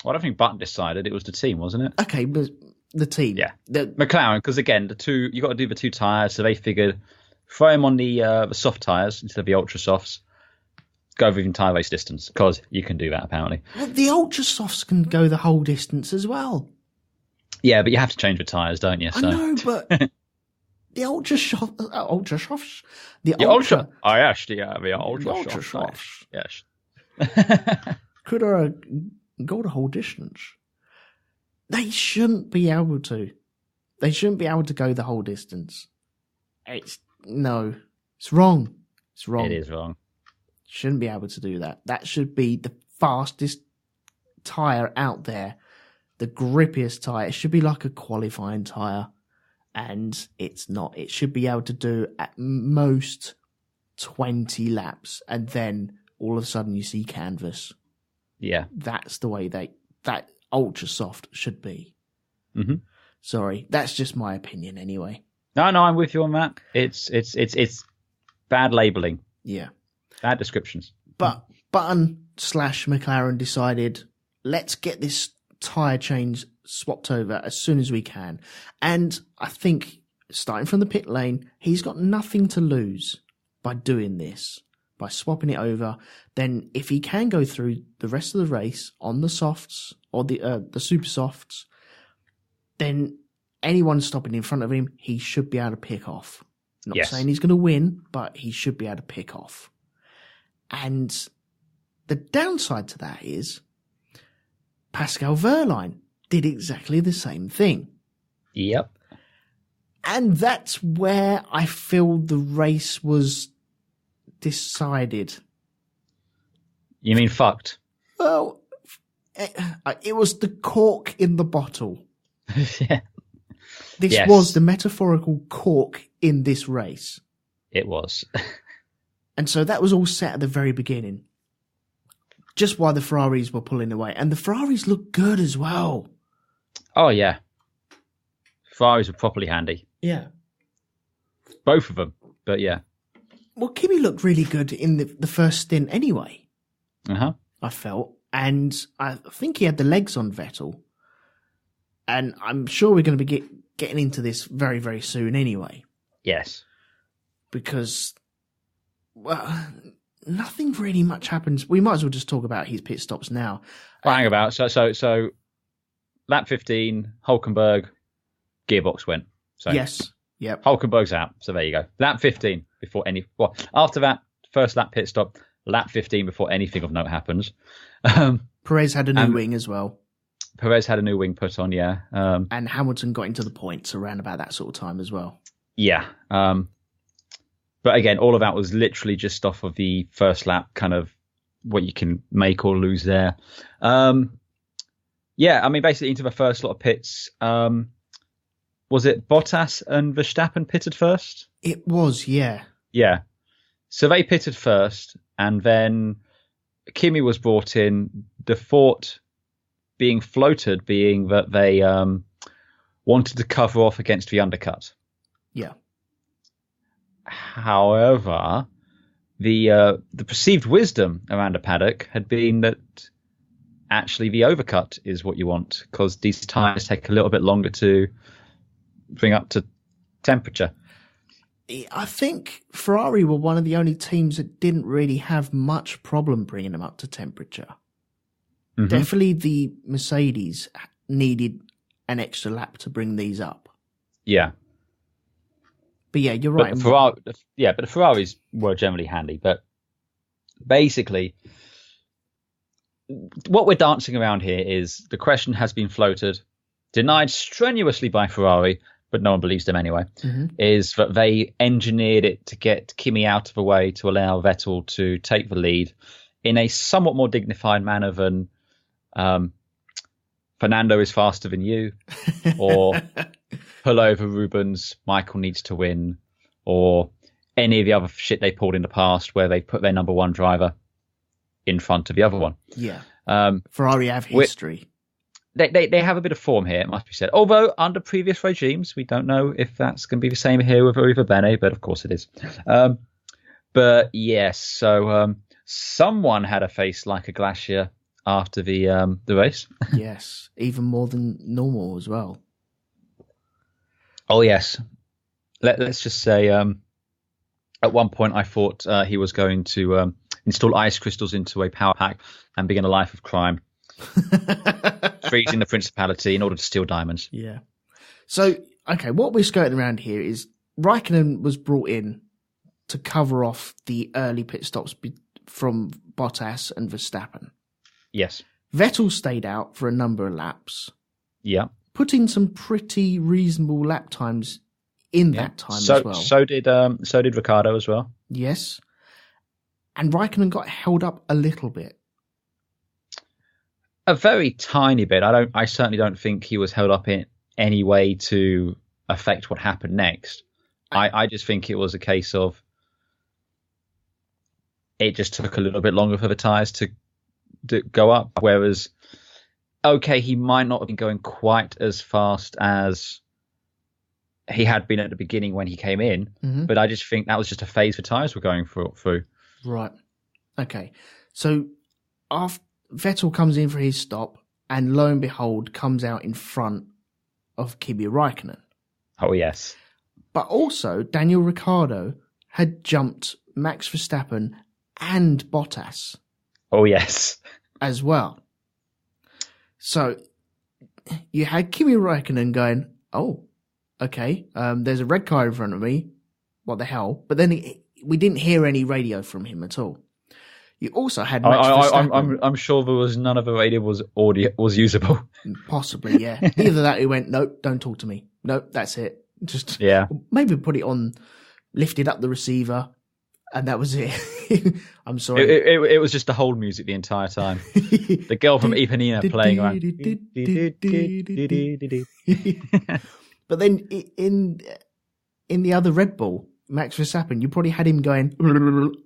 Well, I don't think Button decided. It was the team, wasn't it? Okay, but the team. Yeah. McLaren, because again, you got to do the 2 tyres, so they figured throw him on the soft tyres instead of the ultra softs. Go over even tyre race distance, because you can do that apparently. Well, the ultra softs can go the whole distance as well. Yeah, but you have to change the tyres, don't you? So. I know, but the ultra softs. The ultra softs. Yes. Could go the whole distance. They shouldn't be able to. They shouldn't be able to go the whole distance. It's wrong. It's wrong. It is wrong. Shouldn't be able to do that. That should be the fastest tyre out there, the grippiest tyre. It should be like a qualifying tyre, and it's not. It should be able to do at most 20 laps, and then all of a sudden you see canvas. Yeah. That's the way that ultra soft should be. Mm-hmm. Sorry, that's just my opinion anyway. No, I'm with you on that. It's bad labelling. Yeah. Bad descriptions. But Button/McLaren decided, let's get this tyre change swapped over as soon as we can. And I think, starting from the pit lane, he's got nothing to lose by doing this, by swapping it over. Then if he can go through the rest of the race on the softs or the super softs, then anyone stopping in front of him, he should be able to pick off. Not saying he's going to win, but he should be able to pick off. And the downside to that is Pascal Wehrlein did exactly the same thing. Yep. And that's where I feel the race was decided. You mean fucked? Well, it was the cork in the bottle. Yeah. This was the metaphorical cork in this race. It was. And so that was all set at the very beginning. Just while the Ferraris were pulling away. And the Ferraris looked good as well. Oh, yeah. Ferraris were properly handy. Yeah. Both of them, but yeah. Well, Kimi looked really good in the first stint anyway. Uh-huh. I felt. And I think he had the legs on Vettel. And I'm sure we're going to be getting into this very, very soon anyway. Yes. Because, well, nothing really much happens. We might as well just talk about his pit stops now. Well, hang about. So lap 15, Hulkenberg, gearbox went. So yes. Yep. Hulkenberg's out. So there you go. Lap 15 before after that first lap pit stop, lap 15 before anything of note happens. Perez had a new wing as well. Perez had a new wing put on, yeah. And Hamilton got into the points around about that sort of time as well. Yeah. But again, all of that was literally just off of the first lap, kind of what you can make or lose there. Yeah, I mean, basically into the first lot of pits, was it Bottas and Verstappen pitted first? It was, yeah. Yeah. So they pitted first, and then Kimi was brought in, the thought being floated being that they wanted to cover off against the undercut. Yeah. However, the perceived wisdom around the paddock had been that actually the overcut is what you want, because these tyres take a little bit longer to bring up to temperature. I think Ferrari were one of the only teams that didn't really have much problem bringing them up to temperature. Mm-hmm. Definitely the Mercedes needed an extra lap to bring these up. Yeah. But yeah, you're right. But the Ferraris were generally handy. But basically, what we're dancing around here is the question has been floated, denied strenuously by Ferrari, but no one believes them anyway, is that they engineered it to get Kimi out of the way to allow Vettel to take the lead in a somewhat more dignified manner than Fernando is faster than you, or pull over Rubens, Michael needs to win, or any of the other shit they pulled in the past where they put their number one driver in front of the other one. Yeah. Ferrari have history. They have a bit of form here, it must be said. Although, under previous regimes, we don't know if that's going to be the same here with Riva Bene, but of course it is. But yes, so someone had a face like a glacier after the race. Yes, even more than normal as well. Oh, yes. Let's just say at one point I thought he was going to install ice crystals into a power pack and begin a life of crime. Freezing the principality in order to steal diamonds. Yeah. So, okay, what we're skirting around here is Raikkonen was brought in to cover off the early pit stops from Bottas and Verstappen. Yes. Vettel stayed out for a number of laps. Yeah. Put in some pretty reasonable lap times in that time as well. So did Ricciardo as well. Yes. And Raikkonen got held up a little bit. A very tiny bit. I certainly don't think he was held up in any way to affect what happened next. I just think it was a case of it just took a little bit longer for the tyres to go up. Whereas, okay, he might not have been going quite as fast as he had been at the beginning when he came in, but I just think that was just a phase the tyres were going through. Right. Okay. So after Vettel comes in for his stop, and lo and behold, comes out in front of Kimi Raikkonen. Oh, yes. But also, Daniel Ricciardo had jumped Max Verstappen and Bottas. Oh, yes. As well. So, you had Kimi Raikkonen going, oh, okay, there's a red car in front of me. What the hell? But then we didn't hear any radio from him at all. You also had Max Verstappen. I'm sure there was none of the radio was usable. Possibly, yeah. Either that, he went, nope, don't talk to me. Nope, that's it. Just maybe put it on, lifted up the receiver, and that was it. I'm sorry. It was just the hold music the entire time. The girl from Ipanema playing around. But then in the other Red Bull, Max Verstappen, you probably had him going,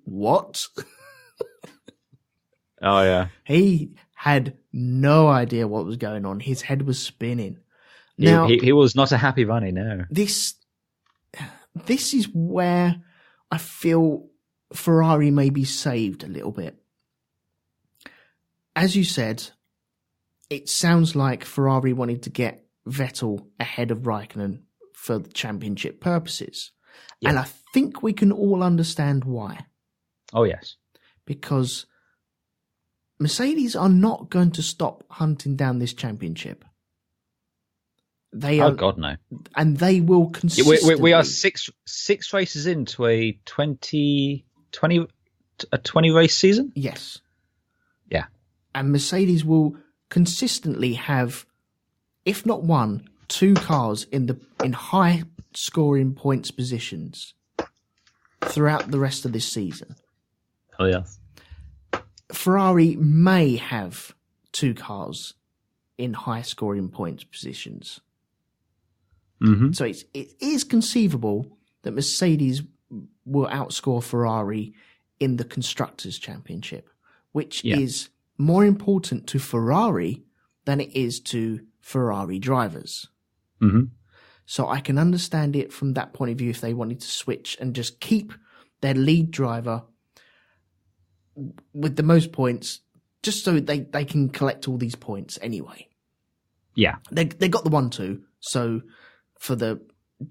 what? Oh, yeah. He had no idea what was going on. His head was spinning. Now, he was not a happy bunny, no. This is where I feel Ferrari may be saved a little bit. As you said, it sounds like Ferrari wanted to get Vettel ahead of Raikkonen for the championship purposes. Yeah. And I think we can all understand why. Oh, yes. Because Mercedes are not going to stop hunting down this championship. God, no. And they will consistently... We are six races into a 20 race season? Yes. Yeah. And Mercedes will consistently have, if not one, two cars in high scoring points positions throughout the rest of this season. Oh, yes. Ferrari may have two cars in high scoring points positions. Mm-hmm. So it is conceivable that Mercedes will outscore Ferrari in the Constructors' Championship, which is more important to Ferrari than it is to Ferrari drivers. Mm-hmm. So I can understand it from that point of view if they wanted to switch and just keep their lead driver with the most points, just so they can collect all these points anyway. Yeah. They got the 1-2, so for the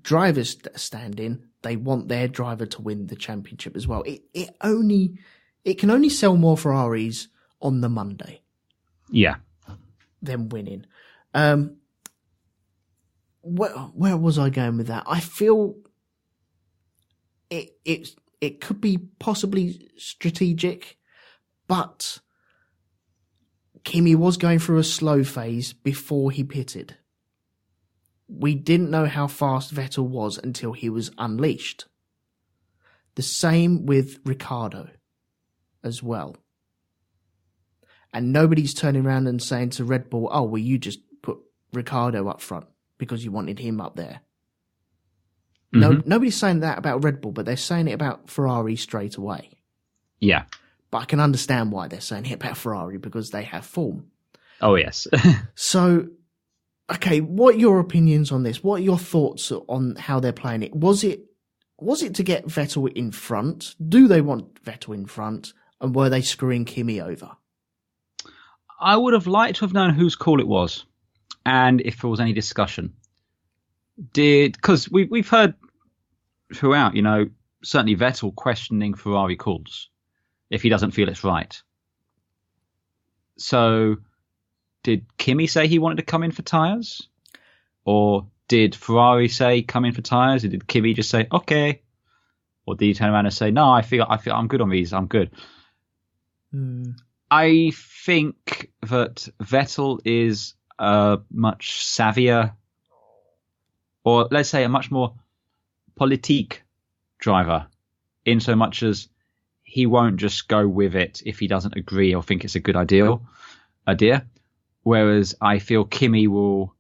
drivers stand-in, they want their driver to win the championship as well. It can only sell more Ferraris on the Monday. Yeah. Them winning. Where was I going with that? I feel it could be possibly strategic, but Kimi was going through a slow phase before he pitted. We didn't know how fast Vettel was until he was unleashed. The same with Ricciardo as well. And nobody's turning around and saying to Red Bull, oh, well, you just put Ricciardo up front because you wanted him up there. Mm-hmm. No, nobody's saying that about Red Bull, but they're saying it about Ferrari straight away. Yeah. But I can understand why they're saying it about Ferrari, because they have form. Oh, yes. So, okay, what are your opinions on this? What are your thoughts on how they're playing it? Was it to get Vettel in front? Do they want Vettel in front? And were they screwing Kimi over? I would have liked to have known whose call it was, and if there was any discussion. Because we've heard throughout, certainly Vettel questioning Ferrari calls if he doesn't feel it's right. So, did Kimi say he wanted to come in for tyres? Or did Ferrari say come in for tyres? Or did Kimi just say, okay? Or did he turn around and say, no, I feel I'm good on these, I'm good. I think that Vettel is a much savvier, or let's say a much more politique driver, in so much as he won't just go with it if he doesn't agree or think it's a good idea. Whereas I feel Kimi will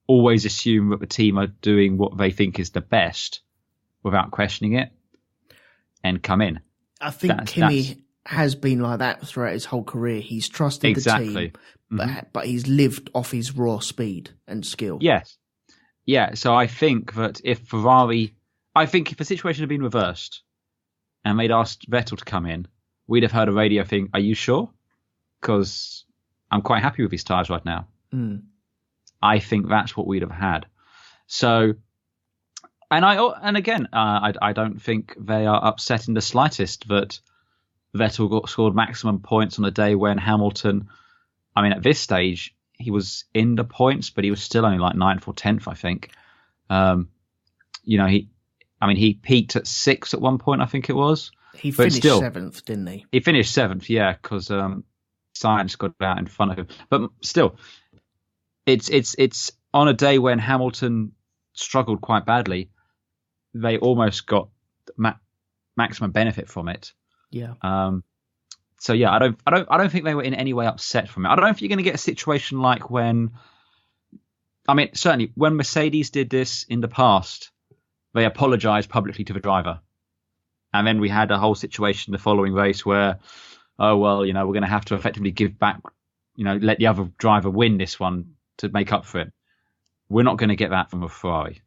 always assume that the team are doing what they think is the best without questioning it and come in. I think Kimi has been like that throughout his whole career. He's trusted the team, but he's lived off his raw speed and skill. Yes. Yeah, so I think that if the situation had been reversed and they'd asked Vettel to come in, we'd have heard a radio thing, are you sure? Because I'm quite happy with his tyres right now. I think that's what we'd have had. So, and again, I don't think they are upset in the slightest that Vettel scored maximum points on the day when Hamilton, at this stage, he was in the points, but he was still only like 9th or 10th, I think. He peaked at 6th at one point, I think it was. He finished 7th, didn't he? He finished 7th, yeah, because Sainz got out in front of him. But still, it's on a day when Hamilton struggled quite badly. They almost got maximum benefit from it. Yeah. So yeah, I don't think they were in any way upset from it. I don't know if you're going to get a situation like when, certainly when Mercedes did this in the past, they apologized publicly to the driver. And then we had a whole situation the following race where, we're going to have to effectively give back, let the other driver win this one to make up for it. We're not going to get that from a Ferrari.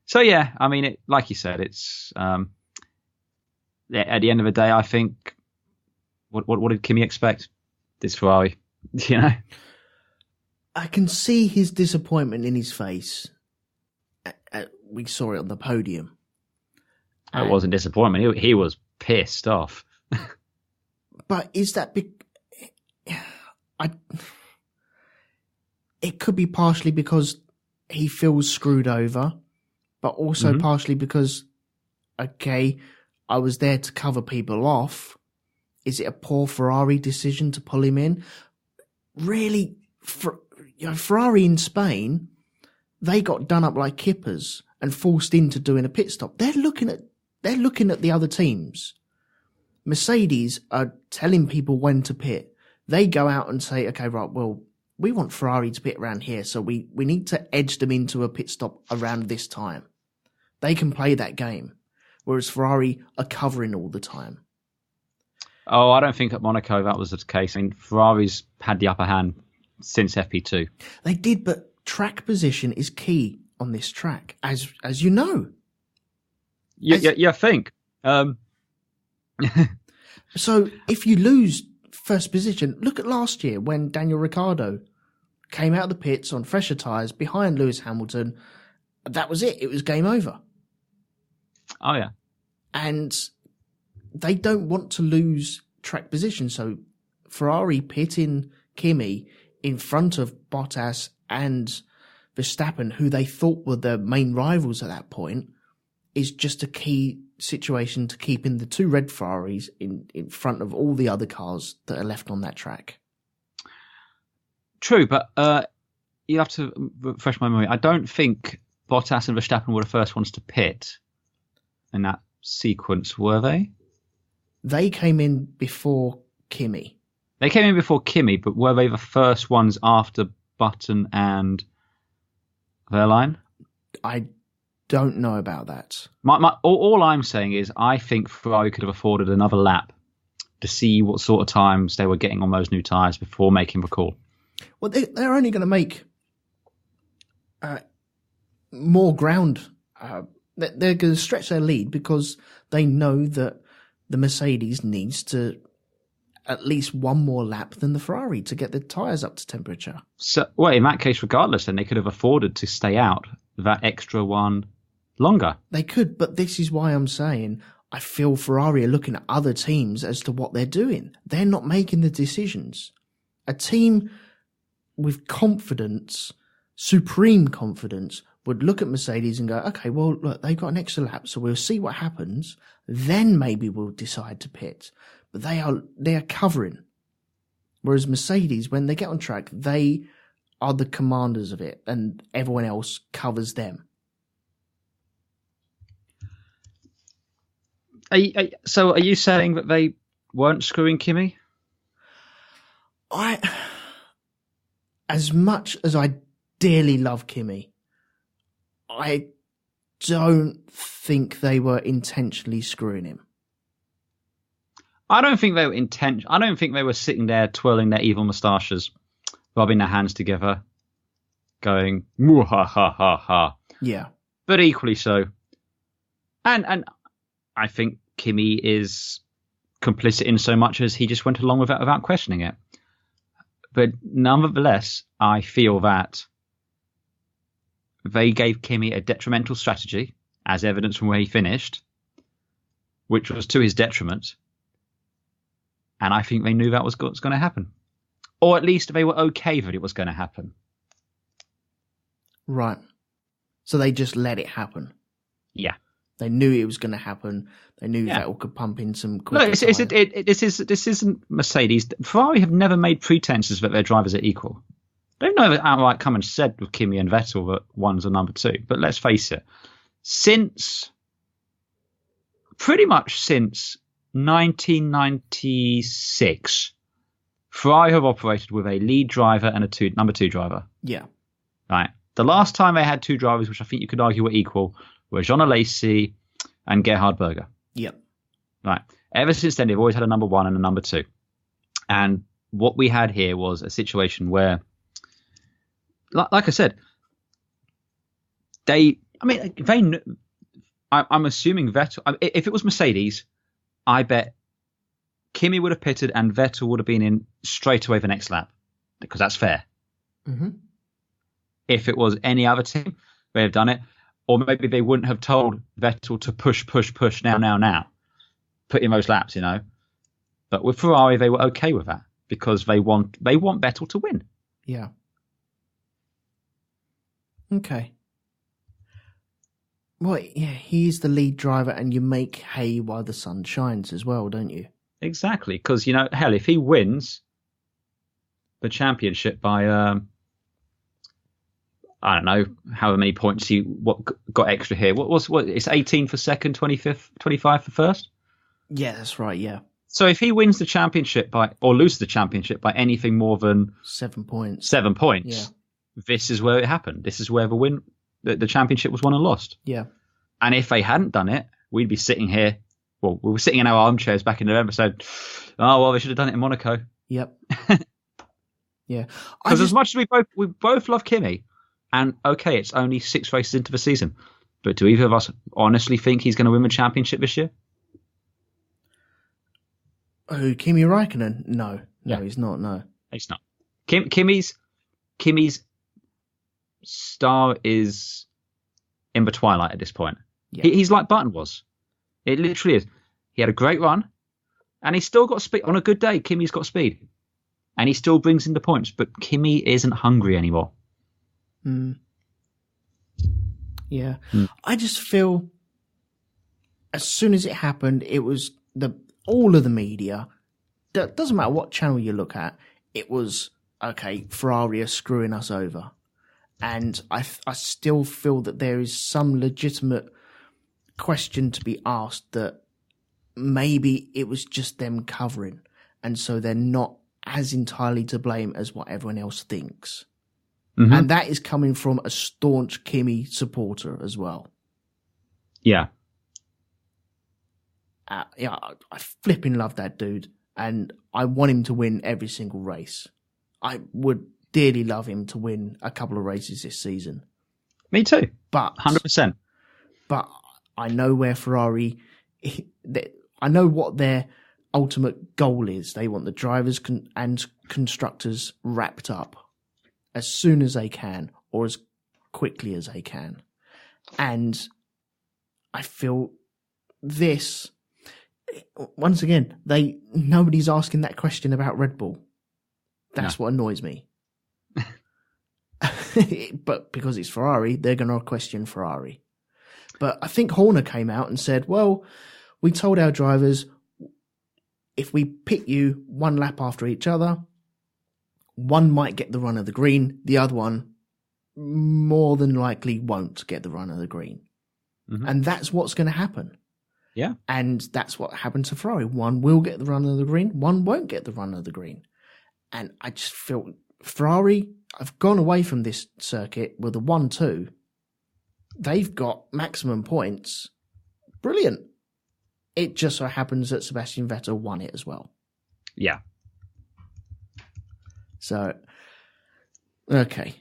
So yeah, like you said, it's at the end of the day, I think what did Kimi expect? This Ferrari, I can see his disappointment in his face. We saw it on the podium. It wasn't disappointment. He was pissed off. But is that it could be partially because he feels screwed over, but also partially because, okay, I was there to cover people off, Is it a poor Ferrari decision to pull him in? Really, Ferrari in Spain, they got done up like kippers and forced into doing a pit stop. They're looking at the other teams. Mercedes are telling people when to pit. They go out and say, okay, right, well, we want Ferrari to pit around here, so we need to edge them into a pit stop around this time. They can play that game, whereas Ferrari are covering all the time. Oh, I don't think at Monaco that was the case. I mean, Ferrari's had the upper hand since FP2. They did, but track position is key on this track, as you know. You think. So if you lose first position, look at last year when Daniel Ricciardo came out of the pits on fresher tyres behind Lewis Hamilton. That was it. It was game over. Oh, yeah. And they don't want to lose track position. So Ferrari pitting Kimi in front of Bottas and Verstappen, who they thought were the main rivals at that point, is just a key situation to keeping the two red Ferraris in front of all the other cars that are left on that track. True, but you have to refresh my memory. I don't think Bottas and Verstappen were the first ones to pit in that sequence, were they? They came in before Kimi. They came in before Kimi, but were they the first ones after Button and Verline? I don't know about that. All I'm saying is I think Ferrari could have afforded another lap to see what sort of times they were getting on those new tyres before making the call. Well, they're only going to make more ground. They're going to stretch their lead because they know that the Mercedes needs to at least one more lap than the Ferrari to get the tyres up to temperature. So, well, in that case, regardless, then they could have afforded to stay out that extra one longer. They could, but this is why I'm saying I feel Ferrari are looking at other teams as to what they're doing. They're not making the decisions. A team with confidence, supreme confidence, would look at Mercedes and go, okay, well, look, they've got an extra lap, so we'll see what happens. Then maybe we'll decide to pit. But they are covering. Whereas Mercedes, when they get on track, they are the commanders of it, and everyone else covers them. So are you saying that they weren't screwing Kimi? As much as I dearly love Kimi, I don't think they were intentionally screwing him. I don't think they were I don't think they were sitting there twirling their evil moustaches, rubbing their hands together, going ha ha ha ha. Yeah, but equally so. And I think Kimi is complicit in so much as he just went along with it without questioning it. But nonetheless, I feel that they gave Kimi a detrimental strategy, as evidenced from where he finished, which was to his detriment. And I think they knew that was going to happen. Or at least they were okay that it was going to happen. Right. So they just let it happen. Yeah. They knew it was going to happen. They knew Vettel could pump in some quick. No, this isn't Mercedes. Ferrari have never made pretenses that their drivers are equal. They've never outright come and said with Kimi and Vettel that one's a number two. But let's face it, pretty much since 1996, Ferrari have operated with a lead driver and a number two driver. Yeah. Right. The last time they had two drivers, which I think you could argue were equal, were Jean Alesi and Gerhard Berger. Yep. Right. Ever since then, they've always had a number one and a number two. And what we had here was a situation where, like I said, I'm assuming Vettel, if it was Mercedes, I bet Kimi would have pitted and Vettel would have been in straight away the next lap, because that's fair. Mm-hmm. If it was any other team, they have done it. Or maybe they wouldn't have told Vettel to push now, put in those laps, you know. But with Ferrari, they were okay with that because they want Vettel to win. Yeah. Okay. Well, yeah, he's the lead driver, and you make hay while the sun shines as well, don't you? Exactly, because hell, if he wins the championship by I don't know how many points he got extra here. It's 18 for second, 25 for first. Yeah, that's right. Yeah. So if he wins the championship or loses the championship by anything more than 7 points, yeah. This is where it happened. This is where the championship was won and lost. Yeah. And if they hadn't done it, we'd be sitting here. Well, we were sitting in our armchairs back in November saying, "Oh well, they should have done it in Monaco." Yep. Yeah. Because as much as we both love Kimi, and okay, it's only 6 races into the season, but do either of us honestly think he's going to win the championship this year? Oh, Kimi Räikkönen? No, he's not. No, he's not. Kimi's star is in the twilight at this point. Yeah. He's like Button was. It literally is. He had a great run, and he's still got speed. On a good day, Kimi's got speed, and he still brings in the points. But Kimi isn't hungry anymore. Yeah, I just feel as soon as it happened, it was all of the media. Doesn't matter what channel you look at. It was okay. Ferrari are screwing us over, and I still feel that there is some legitimate question to be asked that maybe it was just them covering, and so they're not as entirely to blame as what everyone else thinks. Mm-hmm. And that is coming from a staunch Kimi supporter as well. Yeah. Yeah, I flipping love that dude, and I want him to win every single race. I would dearly love him to win a couple of races this season. Me too. But 100%. But I know where Ferrari. I know what their ultimate goal is. They want the drivers and constructors wrapped up as soon as they can, or as quickly as they can. And I feel this, once again, nobody's asking that question about Red Bull. That's what annoys me. But because it's Ferrari, they're going to question Ferrari. But I think Horner came out and said, well, we told our drivers, if we pit you one lap after each other, one might get the run of the green, the other one more than likely won't get the run of the green. Mm-hmm. And that's what's going to happen. Yeah. And that's what happened to Ferrari. One will get the run of the green, one won't get the run of the green. And I just feel Ferrari have gone away from this circuit with a 1-2. They've got maximum points. Brilliant. It just so happens that Sebastian Vettel won it as well. Yeah. So, okay.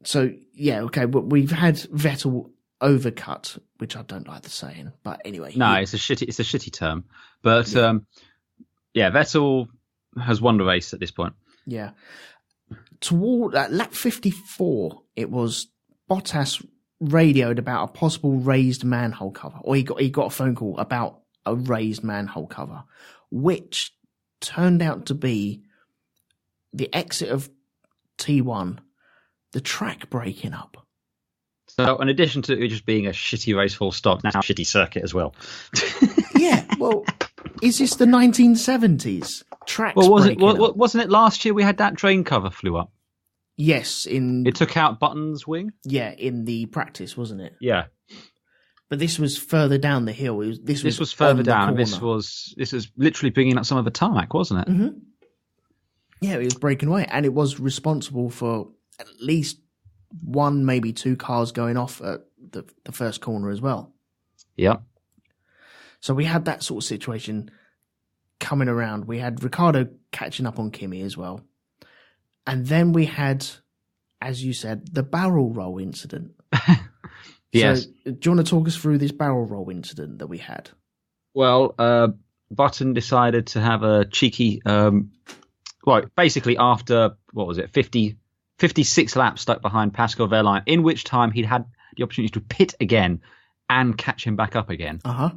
So, yeah, okay, but we've had Vettel overcut, which I don't like the saying, but anyway. No, it's a shitty term. But, yeah, Vettel has won the race at this point. Yeah. Toward lap 54, it was Bottas radioed about a possible raised manhole cover, or he got a phone call about a raised manhole cover, which turned out to be the exit of T1, the track breaking up. So in addition to it just being a shitty race full stop, now a shitty circuit as well. Yeah, well, is this the 1970s? Tracks breaking up. Wasn't it last year we had that drain cover flew up? Yes, it took out Button's wing. Yeah, in the practice, wasn't it? Yeah, but this was further down the hill. This was further down. This was literally bringing up some of the tarmac, wasn't it? Mm-hmm. Yeah, it was breaking away, and it was responsible for at least one, maybe two cars going off at the first corner as well. Yeah. So we had that sort of situation coming around. We had Ricciardo catching up on Kimi as well. And then we had, as you said, the barrel roll incident. Yes. So, do you want to talk us through this barrel roll incident that we had? Well, Button decided to have a cheeky, basically after, 56 laps stuck behind Pascal Wehrlein, in which time he'd had the opportunity to pit again and catch him back up again. Uh-huh.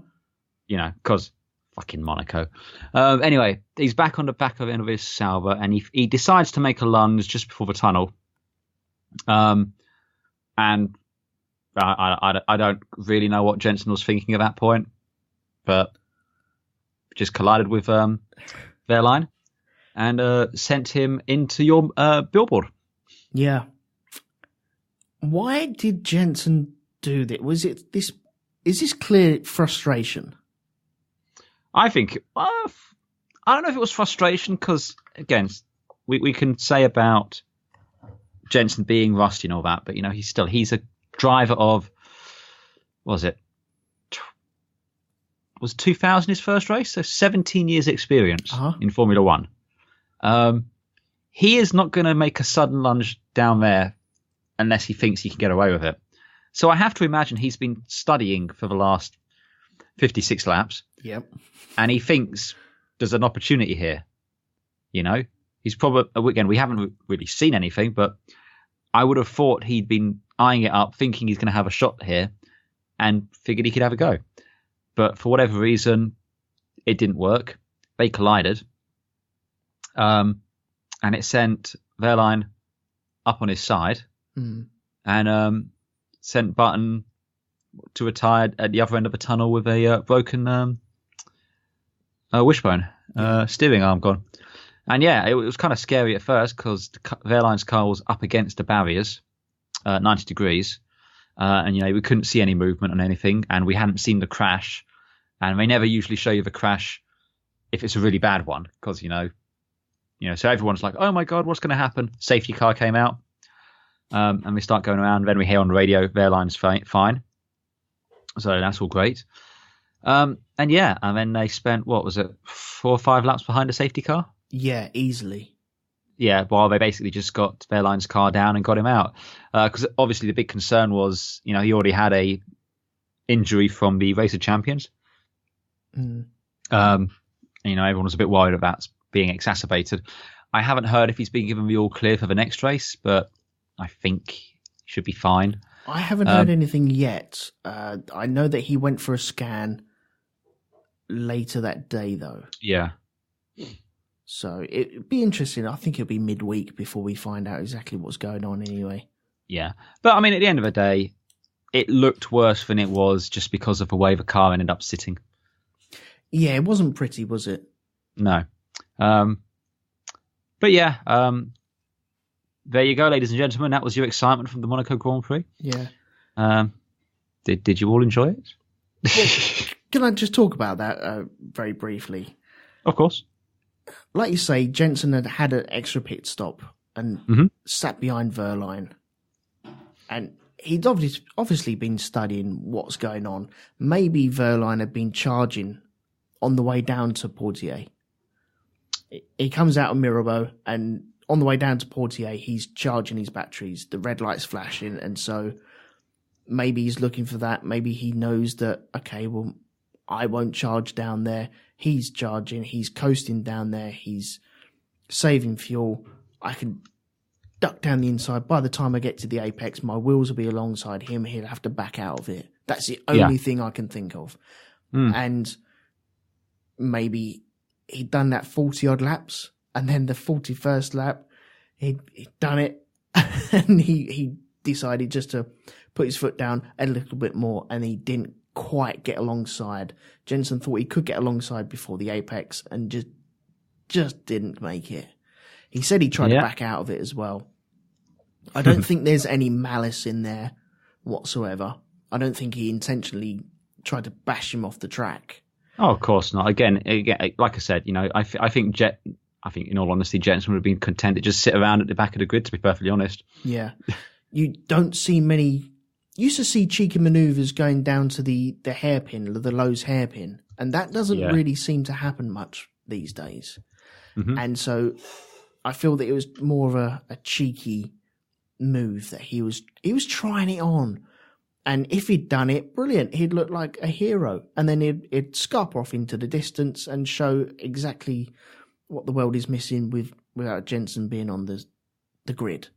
Because fucking Monaco. Anyway, he's back on the back of his Sauber, and he decides to make a lunge just before the tunnel. And I don't really know what Jensen was thinking at that point, but just collided with Wehrlein and sent him into your billboard. Yeah. Why did Jensen do that? Is this clear frustration? I think, I don't know if it was frustration because, again, we can say about Jensen being rusty and all that, but, he's a driver of, what was 2000 his first race? So 17 years experience in Formula One. He is not going to make a sudden lunge down there unless he thinks he can get away with it. So I have to imagine he's been studying for the last 56 laps. Yep. And he thinks there's an opportunity here. He's probably, again, we haven't really seen anything, but I would have thought he'd been eyeing it up, thinking he's going to have a shot here and figured he could have a go. But for whatever reason, it didn't work. They collided. And it sent Wehrlein up on his side and sent Button to a tire at the other end of the tunnel with a broken wishbone, steering arm gone. And yeah, it was kind of scary at first because Wehrlein's car was up against the barriers, 90 degrees. And, we couldn't see any movement on anything and we hadn't seen the crash. And they never usually show you the crash if it's a really bad one because, so everyone's like, oh my God, what's going to happen? Safety car came out. And we start going around. Then we hear on the radio, Wehrlein's fine. So that's all great. And then they spent, 4 or 5 laps behind a safety car? Yeah, easily. Yeah, while they basically just got Wehrlein's car down and got him out. Because obviously the big concern was, he already had a injury from the Race of Champions. Everyone was a bit worried about being exacerbated. I haven't heard if he's been given the all clear for the next race, but I think he should be fine. I haven't heard anything yet. I know that he went for a scan later that day, though. Yeah. So it'd be interesting. I think it'll be midweek before we find out exactly what's going on anyway. Yeah. But, at the end of the day, it looked worse than it was just because of the way the car ended up sitting. Yeah, it wasn't pretty, was it? No. But yeah, there you go, ladies and gentlemen. That was your excitement from the Monaco Grand Prix. Yeah. Did you all enjoy it? Well, can I just talk about that very briefly? Of course. Like you say, Jensen had an extra pit stop and sat behind Wehrlein. And he'd obviously been studying what's going on. Maybe Wehrlein had been charging on the way down to Portier. He comes out of Mirabeau and on the way down to Portier, he's charging his batteries. The red light's flashing. And so maybe he's looking for that. Maybe he knows that, okay, well, I won't charge down there. He's charging. He's coasting down there. He's saving fuel. I can duck down the inside. By the time I get to the apex, my wheels will be alongside him. He'll have to back out of it. That's the only thing I can think of. And maybe he'd done that 40-odd laps, and then the 41st lap, he'd done it, and he decided just to put his foot down a little bit more, and he didn't quite get alongside. Jensen thought he could get alongside before the apex, and just didn't make it. He said he tried to back out of it as well. I don't think there's any malice in there whatsoever. I don't think he intentionally tried to bash him off the track. Oh, of course not. Again, like I said, I think in all honesty, Jensen would have been content to just sit around at the back of the grid, to be perfectly honest. Yeah. You don't see many. You used to see cheeky manoeuvres going down to the hairpin, the Lowe's hairpin, and that doesn't really seem to happen much these days. And so I feel that it was more of a cheeky move, that he was trying it on. And if he'd done it, brilliant. He'd look like a hero. And then he'd scarp off into the distance and show exactly what the world is missing without Jensen being on the grid.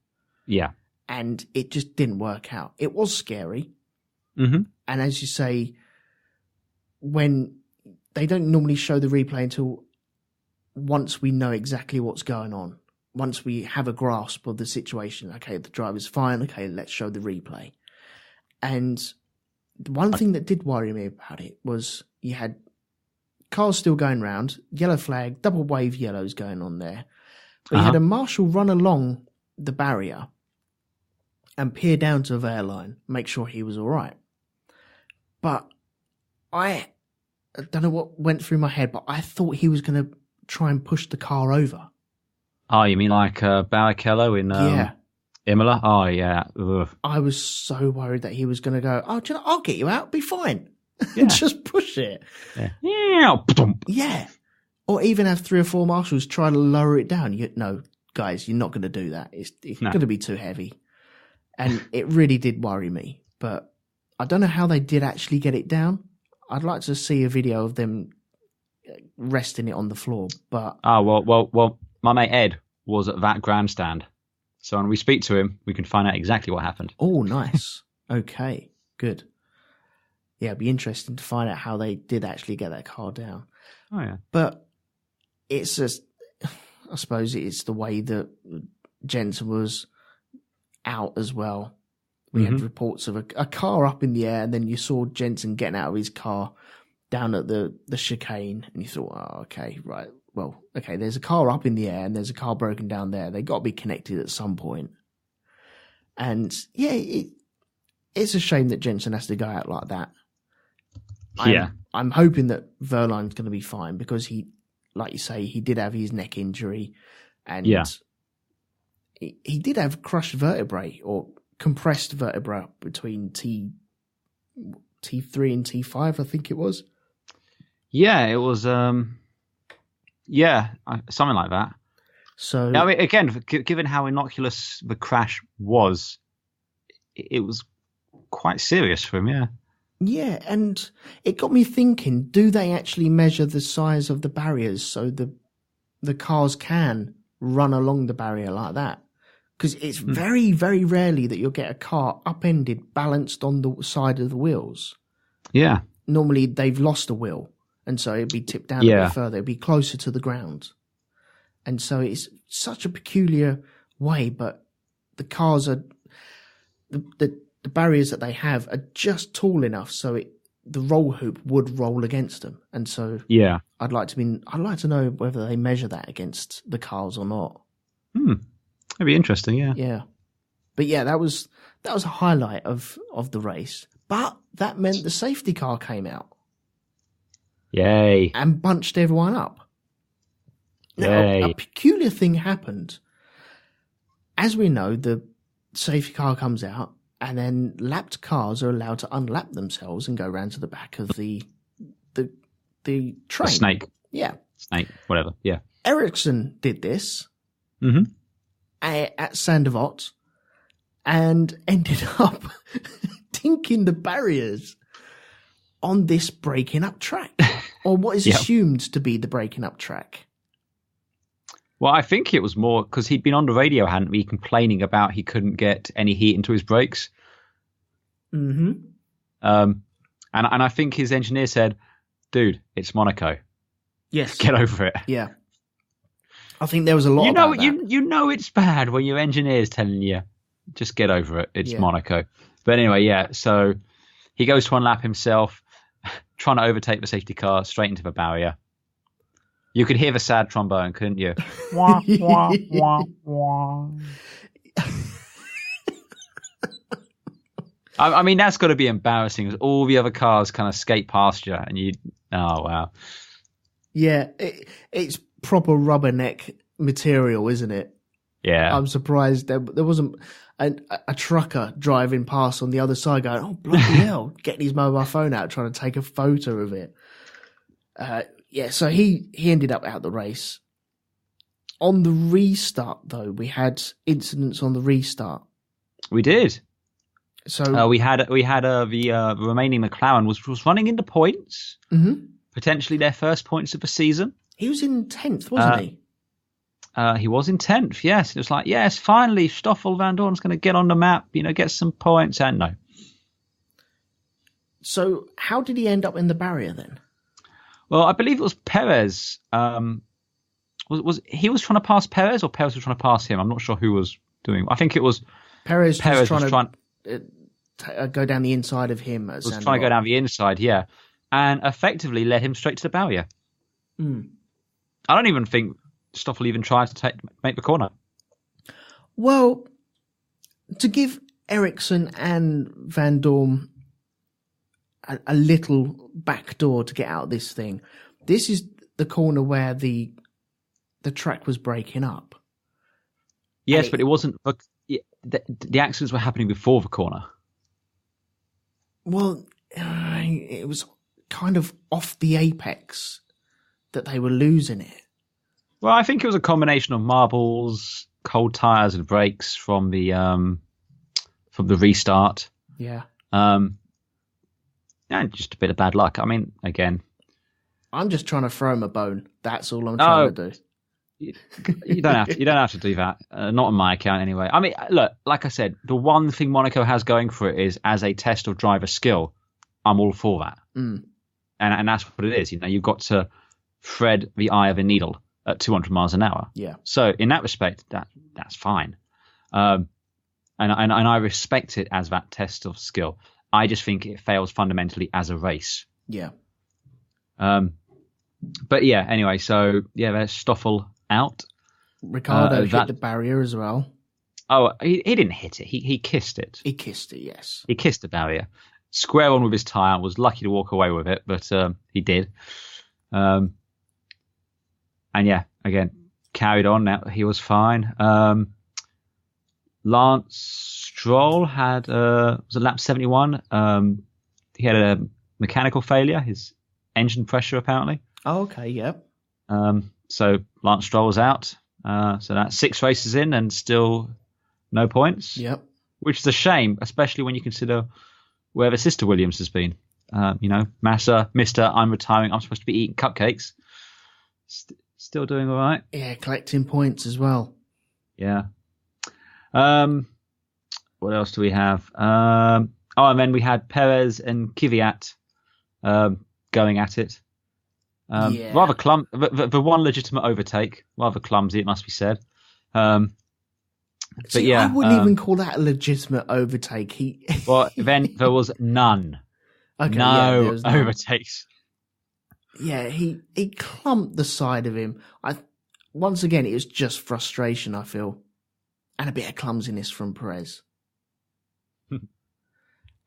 Yeah. And it just didn't work out. It was scary. And as you say, when they don't normally show the replay until once we know exactly what's going on, once we have a grasp of the situation. Okay, the driver's fine. Okay, let's show the replay. And the one thing that did worry me about it was you had cars still going round, yellow flag, double wave yellows going on there. But he had a marshal run along the barrier and peer down to Verline, make sure he was all right. But I don't know what went through my head, but I thought he was going to try and push the car over. Oh, you mean like Barrichello in Imola? Oh, yeah. Ugh. I was so worried that he was going to go, oh, do you know, I'll get you out, be fine. And just push it. Yeah. Yeah. Or even have 3 or 4 marshals try to lower it down. No, guys, you're not going to do that. It's going to be too heavy. And it really did worry me. But I don't know how they did actually get it down. I'd like to see a video of them resting it on the floor. But well, my mate Ed was at that grandstand. So when we speak to him, we can find out exactly what happened. Oh, nice. Okay, good. Yeah, it'd be interesting to find out how they did actually get that car down. Oh, yeah. But it's just, I suppose it's the way that Jensen was out as well. We had reports of a car up in the air, and then you saw Jensen getting out of his car down at the chicane, and you thought, oh, okay, right. Well, okay, there's a car up in the air, and there's a car broken down there. They got to be connected at some point. And, yeah, it's a shame that Jensen has to go out like that. I'm hoping that Verline's going to be fine because he, like you say, he did have his neck injury and he did have crushed vertebrae or compressed vertebrae between T3 and T5, I think it was. Yeah, it was, something like that. So, I mean, again, given how innocuous the crash was, it was quite serious for him, yeah. Yeah, and it got me thinking, do they actually measure the size of the barriers so the cars can run along the barrier like that? Because it's very, very rarely that you'll get a car upended, balanced on the side of the wheels. Yeah. Normally they've lost a wheel, and so it'd be tipped down a bit further. It'd be closer to the ground. And so it's such a peculiar way, but the cars are... The barriers that they have are just tall enough so the roll hoop would roll against them, and so I'd like to know whether they measure that against the cars or not. That'd be interesting, yeah. Yeah, but yeah, that was a highlight of the race. But that meant the safety car came out, yay, and bunched everyone up. Now, a peculiar thing happened. As we know, the safety car comes out. And then lapped cars are allowed to unlap themselves and go round to the back of the train. A snake. Yeah. Snake, whatever, yeah. Ericsson did this at Sandevot and ended up tinking the barriers on this breaking up track, or what is assumed to be the breaking up track. Well, I think it was more because he'd been on the radio, hadn't he, complaining about he couldn't get any heat into his brakes. And I think his engineer said, dude, it's Monaco. Yes. Get over it. Yeah. I think there was a lot about that. You know it's bad when your engineer's telling you, just get over it. It's Monaco. But anyway, so he goes to unlap himself, trying to overtake the safety car straight into the barrier. You could hear the sad trombone, couldn't you? Wah, wah, wah, wah. I mean, that's got to be embarrassing as all the other cars kind of skate past you and oh, wow. Yeah, it's proper rubberneck material, isn't it? Yeah. I'm surprised there wasn't a trucker driving past on the other side going, oh, bloody hell, getting his mobile phone out, trying to take a photo of it. Yeah, so he ended up out the race. On the restart, though, we had incidents on the restart. We did. So we had the remaining McLaren was running into points, potentially their first points of the season. He was in 10th, wasn't he? He was in 10th. Yes, it was like yes, finally Stoffel Van Dorn's going to get on the map, get some points, and no. So how did he end up in the barrier then? Well, I believe it was Perez. Was he was trying to pass Perez, or Perez was trying to pass him? I'm not sure who was doing. I think it was Perez was trying to go down the inside of him. Was trying to go down the inside, yeah, and effectively led him straight to the barrier. I don't even think Stoffel even tried to make the corner. Well, to give Ericsson and Van Dorn a little back door to get out of this thing, this is the corner where the track was breaking up. Yes, but it wasn't. The accidents were happening before the corner. Well, it was kind of off the apex that they were losing it. Well, I think it was a combination of marbles, cold tyres, and brakes from the restart. Yeah. And just a bit of bad luck. I mean, again, I'm just trying to throw him a bone. That's all I'm trying to do. You don't have to do that. Not on my account, anyway. I mean, look, like I said, the one thing Monaco has going for it is, as a test of driver skill, I'm all for that. And that's what it is. You know, you've got to thread the eye of a needle at 200 miles an hour. Yeah. So in that respect, that's fine. And I respect it as that test of skill. I just think it fails fundamentally as a race. Yeah. But yeah, anyway, so yeah, there's Stoffel out. Ricciardo hit the barrier as well. Oh, he didn't hit it. He kissed it. He kissed it, yes. He kissed the barrier. Square on with his tyre. Was lucky to walk away with it, but he did. And yeah, again, carried on. Now he was fine. Lance Stroll had was it lap 71. He had a mechanical failure. His engine pressure apparently. Oh, okay, yep. So Lance Stroll was out. So that's 6 races in and still no points. Yep. Which is a shame, especially when you consider where the sister Williams has been. You know, Massa, Mr. I'm retiring. I'm supposed to be eating cupcakes. Still doing all right. Yeah, collecting points as well. Yeah. What else do we have? And then we had Perez and Kvyat going at it. Rather the one legitimate overtake, rather clumsy, it must be said. But yeah, I wouldn't even call that a legitimate overtake. Well, then there was none. Okay, no overtakes. Yeah, he clumped the side of him. Once again, it was just frustration, I feel, and a bit of clumsiness from Perez.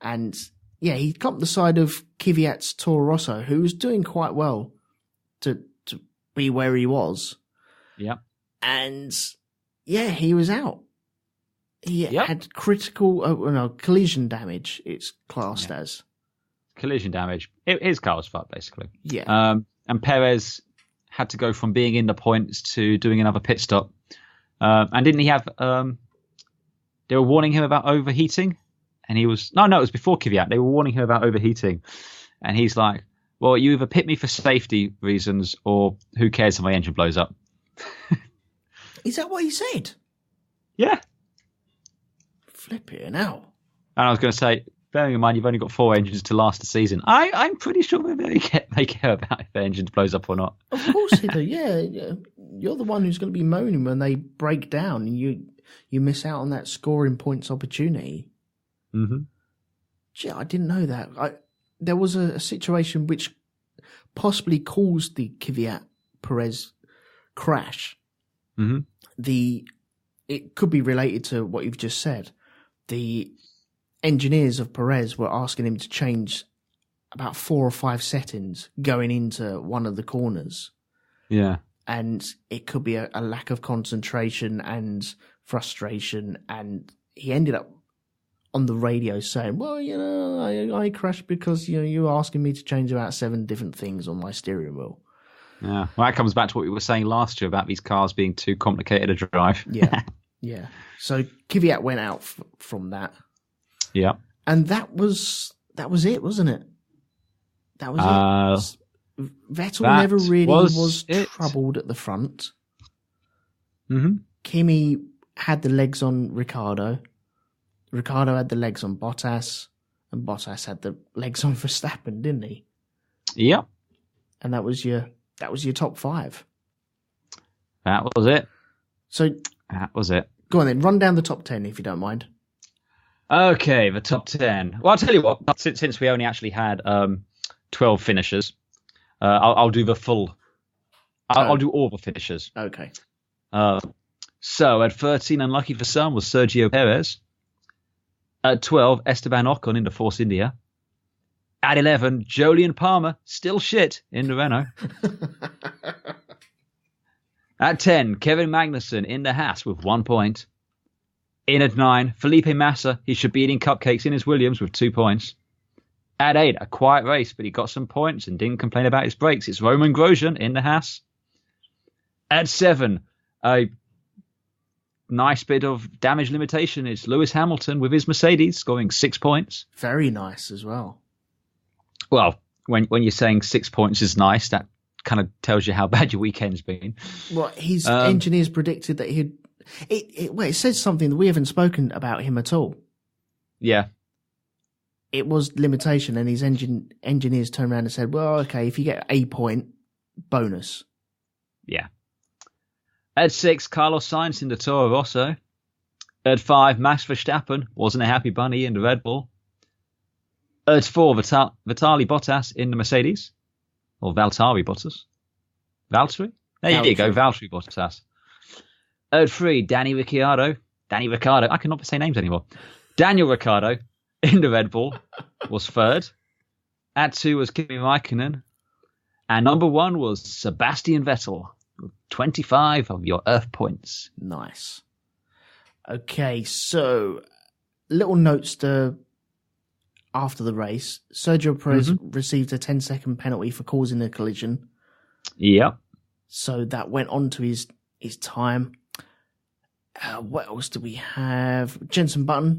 And yeah, he clumped the side of Kvyat's Toro Rosso, who was doing quite well to be where he was. Yeah. And yeah, he was out. He had critical collision damage, it's classed as. Collision damage. His car was fucked, basically. Yeah. And Perez had to go from being in the points to doing another pit stop. And didn't he have... they were warning him about overheating? And he was... No, it was before Kvyat. They were warning him about overheating. And he's like, well, you either pit me for safety reasons or who cares if my engine blows up? Is that what he said? Yeah. Flip it now. And I was going to say, bearing in mind you've only got 4 engines to last the season, I'm pretty sure they care about if their engine blows up or not. Of course they do, yeah. You're the one who's going to be moaning when they break down and you miss out on that scoring points opportunity. Mm-hmm. Gee, I didn't know that. There was a situation which possibly caused the Kvyat-Perez crash. Mm-hmm. It could be related to what you've just said. The engineers of Perez were asking him to change about 4 or 5 settings going into one of the corners. Yeah. And it could be a lack of concentration and frustration. And he ended up on the radio saying, well, I crashed because, you were asking me to change about 7 different things on my steering wheel. Yeah. Well, that comes back to what we were saying last year about these cars being too complicated to drive. Yeah. Yeah. So Kvyat went out from that. Yeah. And that was it, wasn't it? That was it. Vettel never really was troubled at the front. Mm-hmm. Kimi had the legs on Ricciardo. Ricciardo had the legs on Bottas. And Bottas had the legs on Verstappen, didn't he? Yeah. And that was your top 5. That was it. So that was it. Go on then, run down the top 10 if you don't mind. Okay, the top 10. Well, I'll tell you what, since we only actually had 12 finishers, I'll do the full I'll do all the finishers. Okay. So at 13, unlucky for some, was Sergio Perez. At 12, Esteban Ocon in the Force India. At 11, Jolyon Palmer, still shit, in the Renault. At 10, Kevin Magnussen in the Haas with 1 point. In at 9, Felipe Massa, he should be eating cupcakes in his Williams with 2 points. At 8, a quiet race, but he got some points and didn't complain about his brakes. It's Roman Grosjean in the Haas. At 7, a nice bit of damage limitation. It's Lewis Hamilton with his Mercedes scoring 6 points. Very nice as well. Well, when you're saying 6 points is nice, that kind of tells you how bad your weekend's been. Well, his engineers predicted that he'd... It says something that we haven't spoken about him at all. Yeah. It was limitation, and his engineers turned around and said, well, okay, if you get a point, bonus. Yeah. At 6, Carlos Sainz in the Toro Rosso. At 5, Max Verstappen wasn't a happy bunny in the Red Bull. At 4, Vitaly Bottas in the Mercedes. Or Valtteri Bottas. Valtteri? There you go, Valtteri Bottas. At 3, Danny Ricciardo. I cannot say names anymore. Daniel Ricciardo in the Red Bull was 3rd. At 2 was Kimi Raikkonen. And number 1 was Sebastian Vettel. 25 of your Earth points. Nice. Okay, so little notes after the race. Sergio Perez received a 10-second penalty for causing a collision. Yep. So that went on to his time. What else do we have? Jenson Button.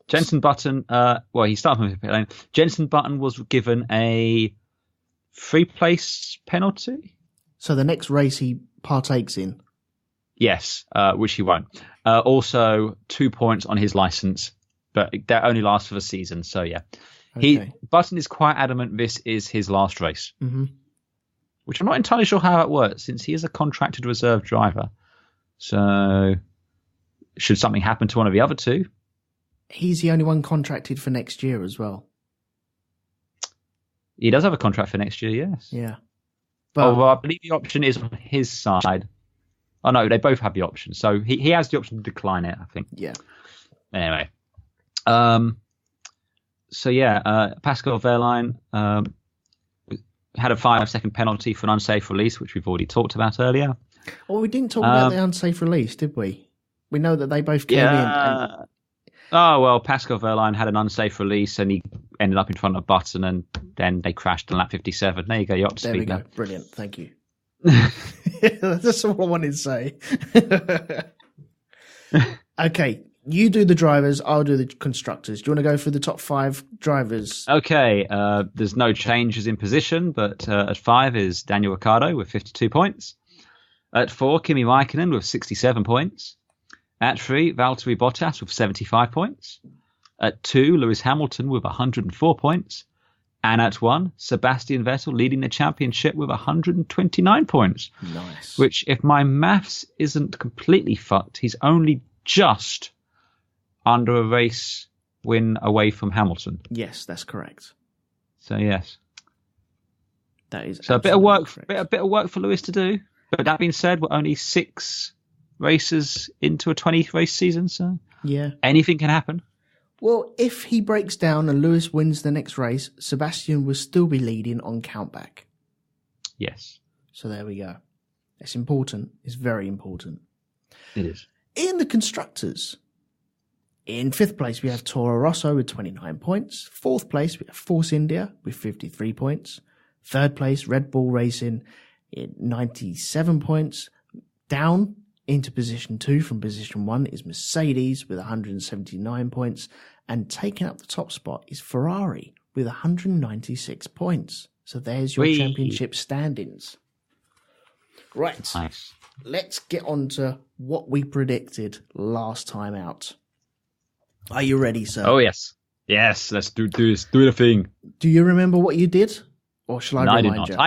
Jenson Button, he started from the pit lane. Jenson Button was given a 3-place penalty. So the next race he partakes in? Yes, which he won't. Also, 2 points on his license, but that only lasts for the season. So, yeah. Okay. Button is quite adamant this is his last race, which I'm not entirely sure how it works, since he is a contracted reserve driver. So, should something happen to one of the other two? He's the only one contracted for next year as well. He does have a contract for next year, yes. Yeah. But I believe the option is on his side. Oh, no, they both have the option. So he has the option to decline it, I think. Yeah. Anyway. Pascal Wehrlein had a 5-second penalty for an unsafe release, which we've already talked about earlier. Well, we didn't talk about the unsafe release, did we? We know that they both came in. Pascal Wehrlein had an unsafe release and he ended up in front of Button and then they crashed on lap 57. There you go, you're up to speed now. There we go, brilliant, thank you. That's all I wanted to say. Okay, you do the drivers, I'll do the constructors. Do you want to go through the top 5 drivers? Okay, there's no changes in position, but at 5 is Daniel Ricciardo with 52 points. At 4, Kimi Raikkonen with 67 points. At 3, Valtteri Bottas with 75 points. At 2, Lewis Hamilton with 104 points. And at 1, Sebastian Vettel leading the championship with 129 points. Nice. Which, if my maths isn't completely fucked, he's only just under a race win away from Hamilton. Yes, that's correct. So, yes. That is so a bit of work for Lewis to do. But that being said, we're only 6 races into a 20-race season, so yeah, anything can happen. Well, if he breaks down and Lewis wins the next race, Sebastian will still be leading on countback. Yes. So there we go. It's important. It's very important. It is. In the constructors, in 5th place, we have Toro Rosso with 29 points. 4th place, we have Force India with 53 points. 3rd place, Red Bull Racing in 97 points. Down into position 2 from position 1 is Mercedes with 179 points. And taking up the top spot is Ferrari with 196 points. So there's your championship standings. Right. Nice. Let's get on to what we predicted last time out. Are you ready, sir? Oh, yes. Yes, let's do this. Do the thing. Do you remember what you did? Or shall I remind you?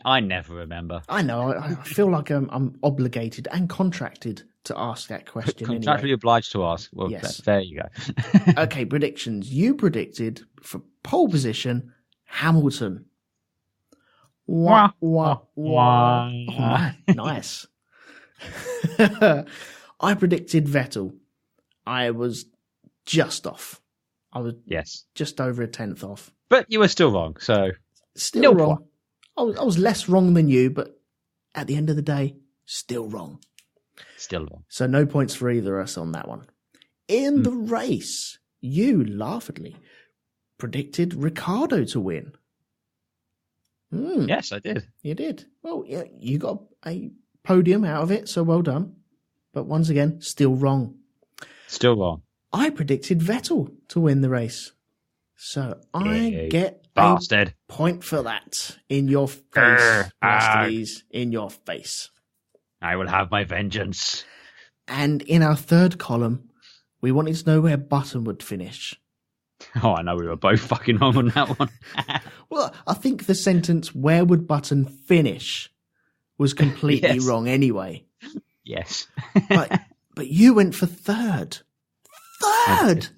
I never remember. I know. I feel like I'm obligated and contracted to ask that question. Contractually obliged to ask. Well, yes. There you go. Okay, predictions. You predicted for pole position, Hamilton. Wah, wah, wah. Oh, nice. I predicted Vettel. I was just off. I was just over a tenth off. But you were still wrong, so... Still wrong. I was less wrong than you, but at the end of the day, still wrong. Still wrong. So no points for either of us on that one. In the race, you laughingly predicted Ricciardo to win. Yes, I did. You did. Well, yeah, you got a podium out of it, so well done. But once again, still wrong. Still wrong. I predicted Vettel to win the race. So I get bastard. A point for that. In your face, Rastleys, in your face. I will have my vengeance. And in our third column, we wanted to know where Button would finish. Oh, I know we were both fucking wrong on that one. Well, I think the sentence, where would Button finish, was completely wrong anyway. Yes. but you went for third. Third!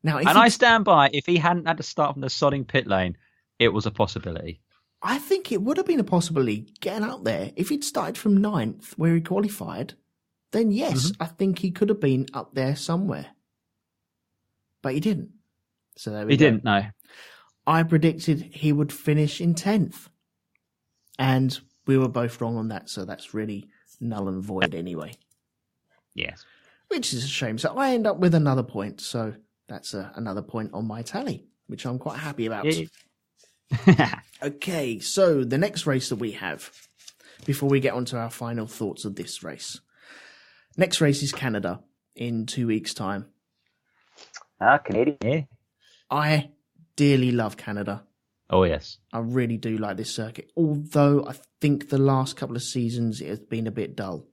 Now, I stand by, if he hadn't had to start from the sodding pit lane, it was a possibility. I think it would have been a possibility getting up there. If he'd started from 9th, where he qualified, then yes, I think he could have been up there somewhere. But he didn't. So there we go. He didn't, no. I predicted he would finish in 10th. And we were both wrong on that, so that's really null and void anyway. Yes. Which is a shame. So I end up with another point, so that's another point on my tally, which I'm quite happy about. Yeah. Okay, so the next race that we have, before we get on to our final thoughts of this race. Next race is Canada in 2 weeks' time. Canadian, yeah. I dearly love Canada. Oh, yes. I really do like this circuit, although I think the last couple of seasons it has been a bit dull.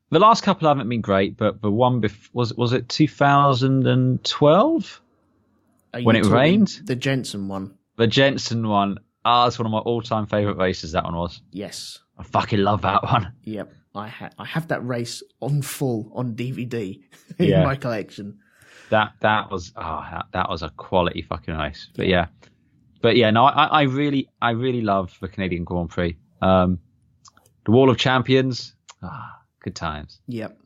The last couple haven't been great, but the one was it 2012 when it rained? The Jensen one. The Jensen one. That's one of my all-time favourite races, that one was. Yes. I fucking love that one. Yep. I have that race on DVD in my collection. That was a quality fucking race. But no, I really love the Canadian Grand Prix. The Wall of Champions. Good times. Yep.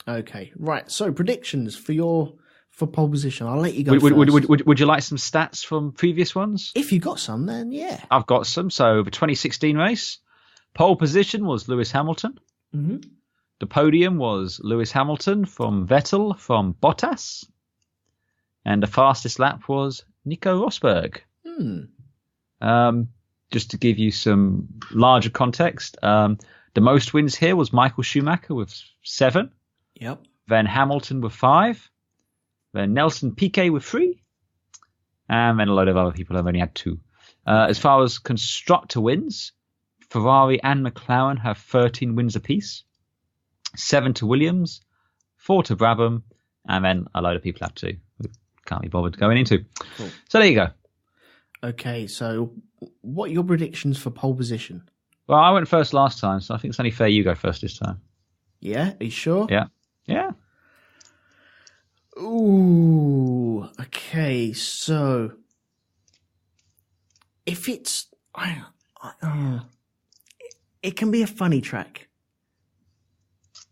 Okay. Right. So predictions for pole position. I'll let you go first. Would you like some stats from previous ones? If you got some, then yeah. I've got some. So the 2016 race, pole position was Lewis Hamilton. Mm-hmm. The podium was Lewis Hamilton from Vettel from Bottas. And the fastest lap was Nico Rosberg. Just to give you some larger context, the most wins here was Michael Schumacher with 7. Yep. Then Hamilton with 5. Then Nelson Piquet with 3. And then a load of other people have only had 2. As far as constructor wins, Ferrari and McLaren have 13 wins apiece. 7 to Williams, 4 to Brabham, and then a load of people have 2. Can't be bothered going into. Cool. So there you go. Okay, so what are your predictions for pole position? Well, I went first last time, so I think it's only fair you go first this time. Yeah? Are you sure? Yeah. Yeah. Ooh, okay, so if it's... it can be a funny track.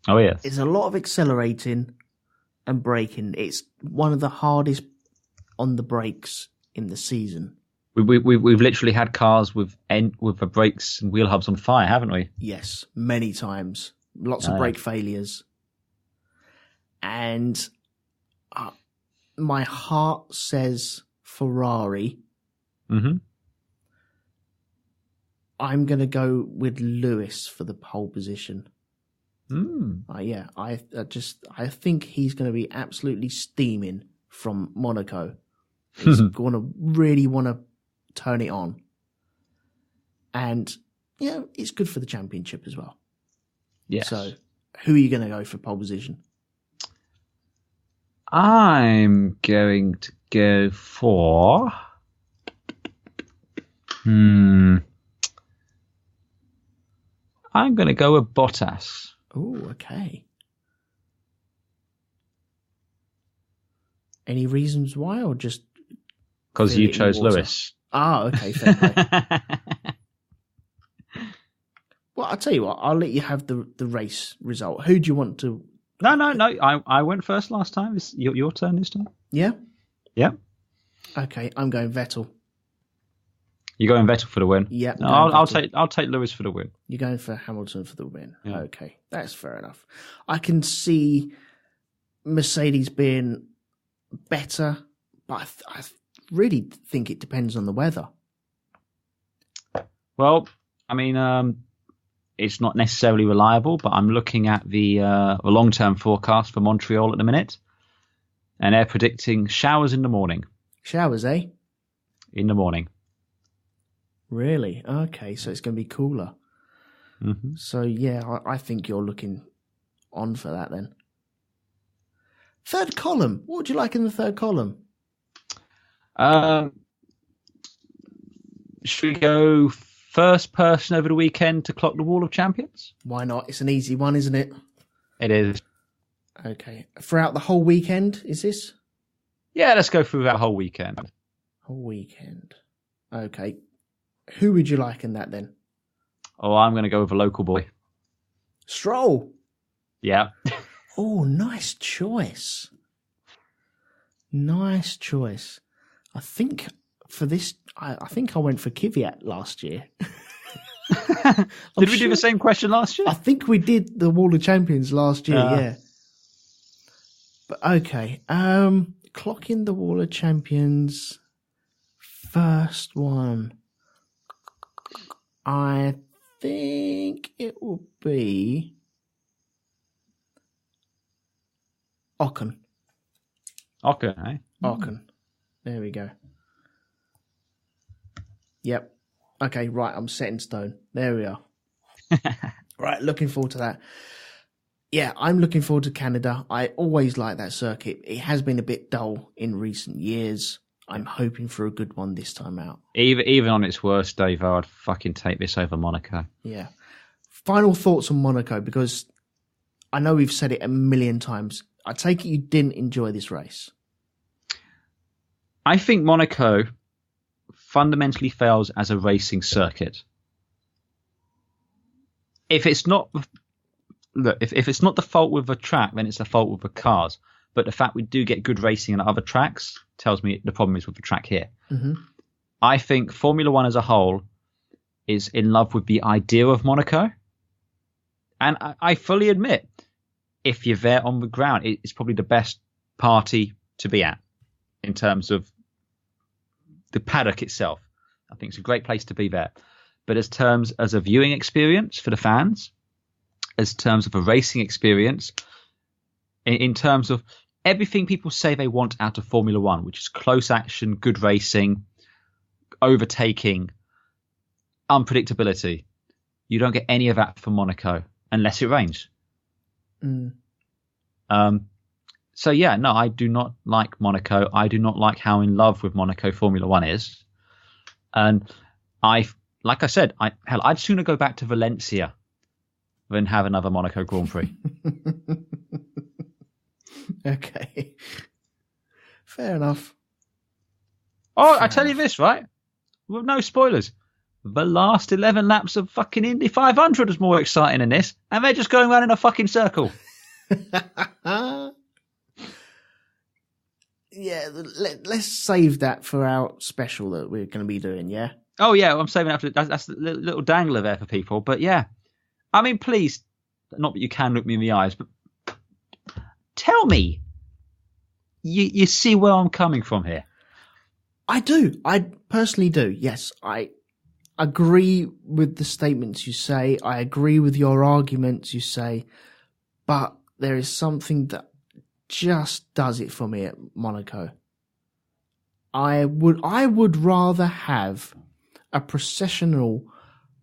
Oh, yes. It's a lot of accelerating and braking. It's one of the hardest on the brakes in the season. We've literally had cars with the brakes and wheel hubs on fire, haven't we? Yes, many times. Lots of brake failures. And my heart says Ferrari. Mm-hmm. I'm going to go with Lewis for the pole position. Yeah, I think he's going to be absolutely steaming from Monaco. He's going to really want to turn it on. And, it's good for the championship as well. Yes. So, who are you going to go for pole position? I'm going to go for... I'm going to go with Bottas. Oh, okay. Any reasons why, or just because you chose Lewis? Ah, okay, fair play. Well, I'll tell you what, I'll let you have the race result. Who do you want to... No. I went first last time. It's your turn this time. Yeah? Yeah. Okay, I'm going Vettel. You're going Vettel for the win? Yeah. No, I'll take Lewis for the win. You're going for Hamilton for the win. Yeah. Okay, that's fair enough. I can see Mercedes being better, but I really think it depends on the weather. Well, I mean, it's not necessarily reliable, but I'm looking at the long-term forecast for Montreal at the minute, and they're predicting showers in the morning. Showers, eh? In the morning. Really? Okay, so it's going to be cooler. Mm-hmm. So, yeah, I think you're looking on for that then. Third column. What would you like in the third column? Should we go first person over the weekend to clock the Wall of Champions? Why not? It's an easy one, isn't it? It is. Okay. Throughout the whole weekend, is this? Yeah, let's go through that whole weekend. Whole weekend. Okay. Who would you like in that then? Oh, I'm going to go with a local boy. Stroll. Yeah. Oh, nice choice. Nice choice. I think for this, I think I went for Kvyat last year. Did we do the same question last year? I think we did the Wall of Champions last year, yeah. But okay, clocking the Wall of Champions, first one. I think it will be Ocon. Ocon, eh? Ocon. There we go. Yep. Okay, right, I'm set in stone. There we are. Right, looking forward to that. Yeah, I'm looking forward to Canada. I always like that circuit. It has been a bit dull in recent years. I'm hoping for a good one this time out. Even on its worst day, though, I'd fucking take this over Monaco. Yeah. Final thoughts on Monaco, because I know we've said it a million times. I take it you didn't enjoy this race. I think Monaco fundamentally fails as a racing circuit. If it's not the fault with the track, then it's the fault with the cars. But the fact we do get good racing on other tracks tells me the problem is with the track here. Mm-hmm. I think Formula One as a whole is in love with the idea of Monaco. And I fully admit, if you're there on the ground, it's probably the best party to be at in terms of the paddock itself. I think it's a great place to be there. But as a viewing experience for the fans, as terms of a racing experience, in terms of everything people say they want out of Formula One, which is close action, good racing, overtaking, unpredictability, you don't get any of that from Monaco unless it rains. Mm. So yeah, no, I do not like Monaco. I do not like how in love with Monaco Formula One is. And like I said, I'd sooner go back to Valencia than have another Monaco Grand Prix. Okay. Fair enough. Oh, I tell you this, right? With no spoilers. The last 11 laps of fucking Indy 500 was more exciting than this, and they're just going around in a fucking circle. Yeah, let's save that for our special that we're going to be doing, yeah? Oh, yeah, I'm saving that for... That's the little dangler there for people, but yeah. I mean, please, not that you can look me in the eyes, but tell me, you see where I'm coming from here? I do. I personally do, yes. I agree with the statements you say. I agree with your arguments you say. But there is something that just does it for me at Monaco. I would rather have a processional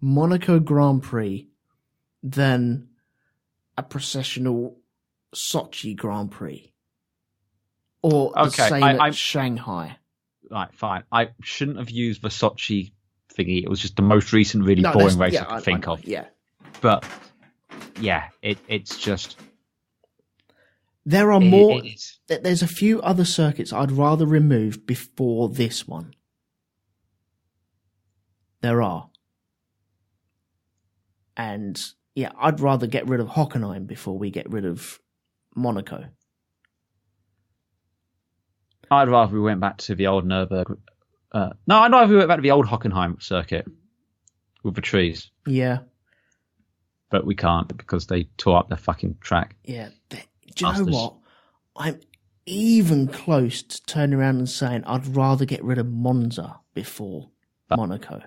Monaco Grand Prix than a processional Sochi Grand Prix. Or the same at Shanghai. Right, fine. I shouldn't have used the Sochi thingy. It was just the most recent really boring race I could think of. Yeah. But, yeah, it's just... There are more... There's a few other circuits I'd rather remove before this one. There are. And yeah, I'd rather get rid of Hockenheim before we get rid of Monaco. I'd rather we went back to the old Nürburgring. No, I'd rather we went back to the old Hockenheim circuit with the trees. Yeah. But we can't because they tore up the fucking track. Yeah. Do you know what? I'm even close to turning around and saying I'd rather get rid of Monza before Monaco.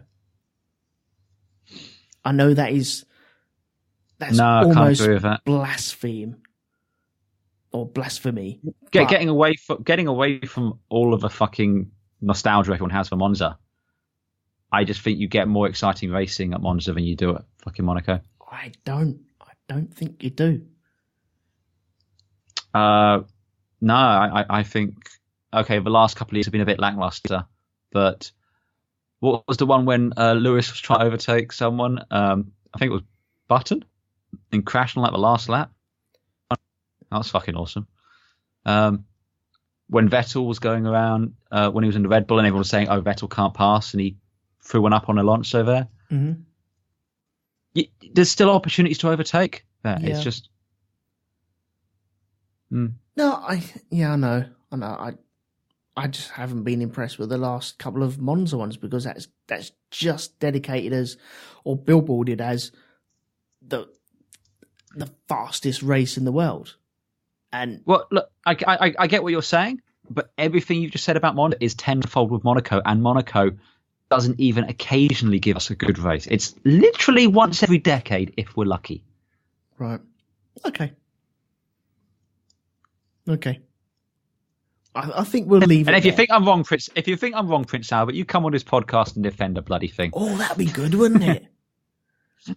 I know that's almost blaspheme or blasphemy. Getting away from all of the fucking nostalgia everyone has for Monza. I just think you get more exciting racing at Monza than you do at fucking Monaco. I don't think you do. No, I think the last couple of years have been a bit lackluster. But what was the one when Lewis was trying to overtake someone? I think it was Button and crashed on like the last lap. That was fucking awesome. When Vettel was going around, when he was in the Red Bull, and everyone was saying, "Oh, Vettel can't pass," and he threw one up on Alonso there. Mm-hmm. There's still opportunities to overtake there. Yeah. It's just. No, I know. I just haven't been impressed with the last couple of Monza ones because that's just dedicated as or billboarded as the fastest race in the world. And well, look, I get what you're saying, but everything you just said about Monaco is tenfold with Monaco, and Monaco doesn't even occasionally give us a good race. It's literally once every decade if we're lucky. Right. Okay. I think we'll leave and it. And if you think I'm wrong, Prince Albert, you come on this podcast and defend a bloody thing. Oh, that'd be good, wouldn't it?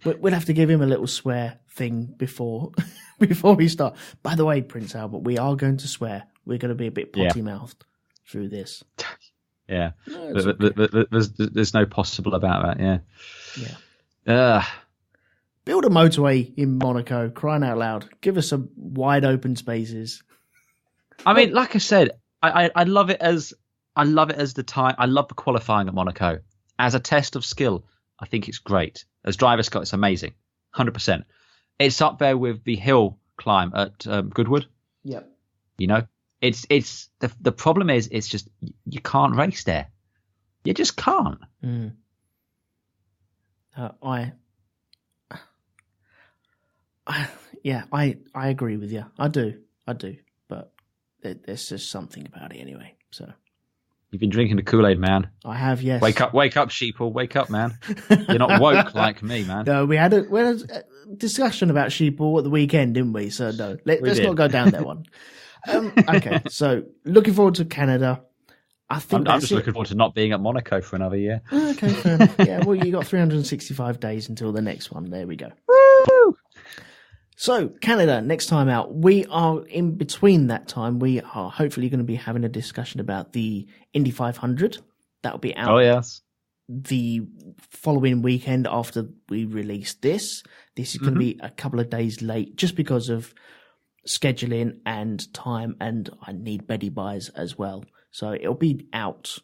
We'll have to give him a little swear thing before we start. By the way, Prince Albert, we are going to swear. We're going to be a bit potty-mouthed through this. Yeah. No, there's no possible about that, yeah. Yeah. Build a motorway in Monaco, crying out loud. Give us some wide open spaces. I mean, like I said, I love it as the time. I love the qualifying at Monaco as a test of skill. I think it's great. As driver Scott, it's amazing, 100%. It's up there with the hill climb at Goodwood. Yep. You know, it's the problem is it's just you can't race there. You just can't. Mm. I agree with you. I do. But there's just something about it anyway. So you've been drinking the Kool-Aid, man. I have, yes. Wake up, sheeple. Wake up, man. You're not woke like me, man. No, we had a discussion about sheeple at the weekend, didn't we? So no, let's not go down that one. Okay, so looking forward to Canada. I'm just looking forward to not being at Monaco for another year. Okay, fair enough. Yeah, well, you got 365 days until the next one. There we go. Woo! So, Canada, next time out. We are in between that time. We are hopefully going to be having a discussion about the Indy 500. That'll be out. Oh, yes. The following weekend after we release this. This is going to be a couple of days late just because of scheduling and time, and I need Betty buys as well. So it'll be out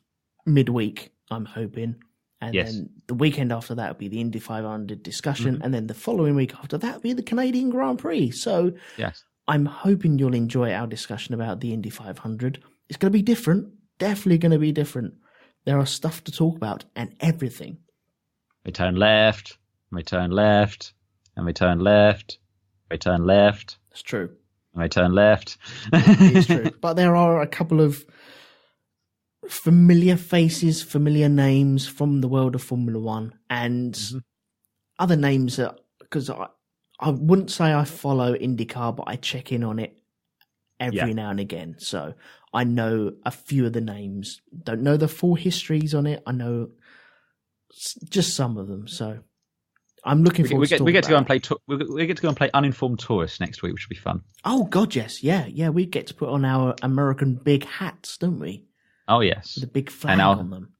midweek, I'm hoping. And then the weekend after that will be the Indy 500 discussion. And then the following week after that will be the Canadian Grand Prix. So I'm hoping you'll enjoy our discussion about the Indy 500. It's going to be different. Definitely going to be different. There are stuff to talk about and everything. We turn left, we turn left, and we turn left, we turn left. It's true. And we turn left. It's true. But there are a couple of familiar faces, familiar names from the world of Formula One, and other names that, because I wouldn't say I follow IndyCar, but I check in on it every now and again. So I know a few of the names. Don't know the full histories on it. I know just some of them. So I'm looking forward to we get to go and play. We get to go and play Uninformed Tourists next week, which will be fun. Oh God, yes, yeah. We get to put on our American big hats, don't we? Oh yes, with a big flag on them,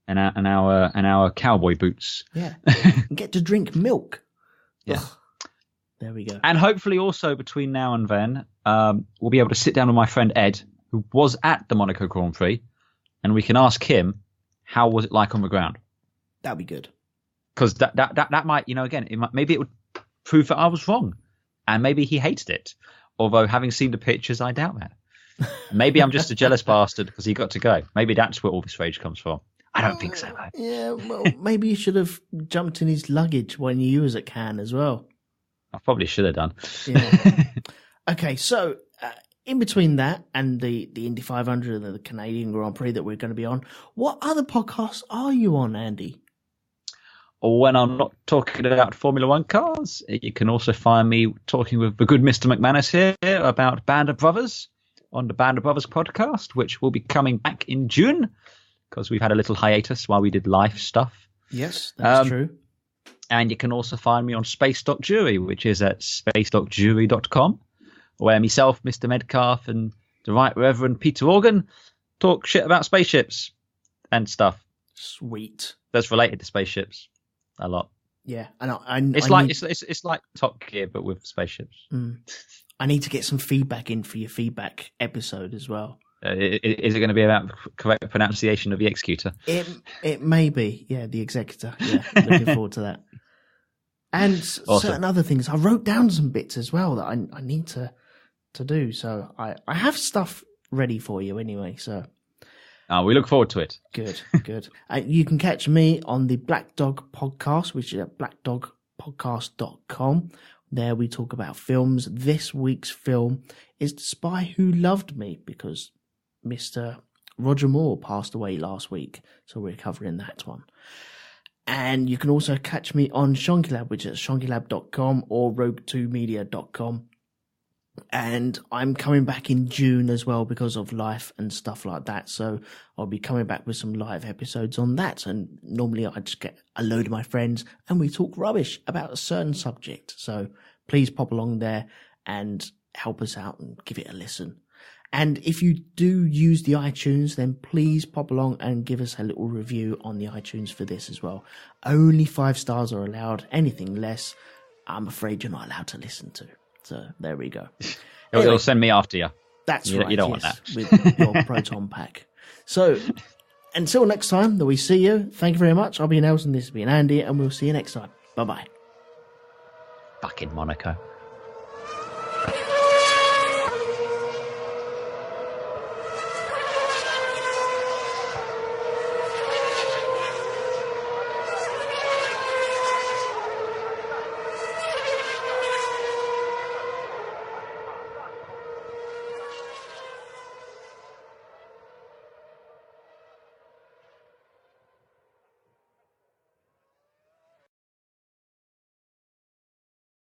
and our cowboy boots. Yeah, and get to drink milk. Yeah, there we go. And hopefully, also between now and then, we'll be able to sit down with my friend Ed, who was at the Monaco Grand Prix, and we can ask him how was it like on the ground. That'd be good. Because that might, again, maybe it would prove that I was wrong. And maybe he hated it. Although, having seen the pictures, I doubt that. Maybe I'm just a jealous bastard because he got to go. Maybe that's where all this rage comes from. I don't think so, though. Yeah, well, maybe you should have jumped in his luggage when you was at Cannes as well. I probably should have done. Yeah. Okay, so in between that and the Indy 500 and the Canadian Grand Prix that we're going to be on, what other podcasts are you on, Andy? When I'm not talking about Formula One cars, you can also find me talking with the good Mr. McManus here about Band of Brothers on the Band of Brothers podcast, which will be coming back in June because we've had a little hiatus while we did live stuff. Yes, that's true. And you can also find me on Space Dock Jury, which is at spacedockjury.com, where myself, Mr. Medcalf, and the Right Reverend Peter Organ talk shit about spaceships and stuff. Sweet. That's related to spaceships. A lot. Yeah, and it's like Top Gear, but with spaceships. I need to get some feedback in for your feedback episode as well. Is it going to be about correct pronunciation of the executor? It may be. Yeah, the executor. Yeah, looking forward to that. And awesome. Certain other things. I wrote down some bits as well that I need to do. So I have stuff ready for you anyway. So. We look forward to it. Good. You can catch me on the Black Dog Podcast, which is at blackdogpodcast.com. There we talk about films. This week's film is The Spy Who Loved Me, because Mr. Roger Moore passed away last week. So we're covering that one. And you can also catch me on Shonkylab, which is at shonkylab.com or RogueTwoMedia.com. And I'm coming back in June as well because of life and stuff like that. So I'll be coming back with some live episodes on that. And normally I just get a load of my friends and we talk rubbish about a certain subject. So please pop along there and help us out and give it a listen. And if you do use the iTunes, then please pop along and give us a little review on the iTunes for this as well. Only 5 stars are allowed. Anything less, I'm afraid you're not allowed to listen to. So there we go. It'll send me after you. That's right. You don't want that. With your proton pack. So until next time that we see you, thank you very much. I'll be Elton, this has been Andy, and we'll see you next time. Bye-bye. Back in Monaco.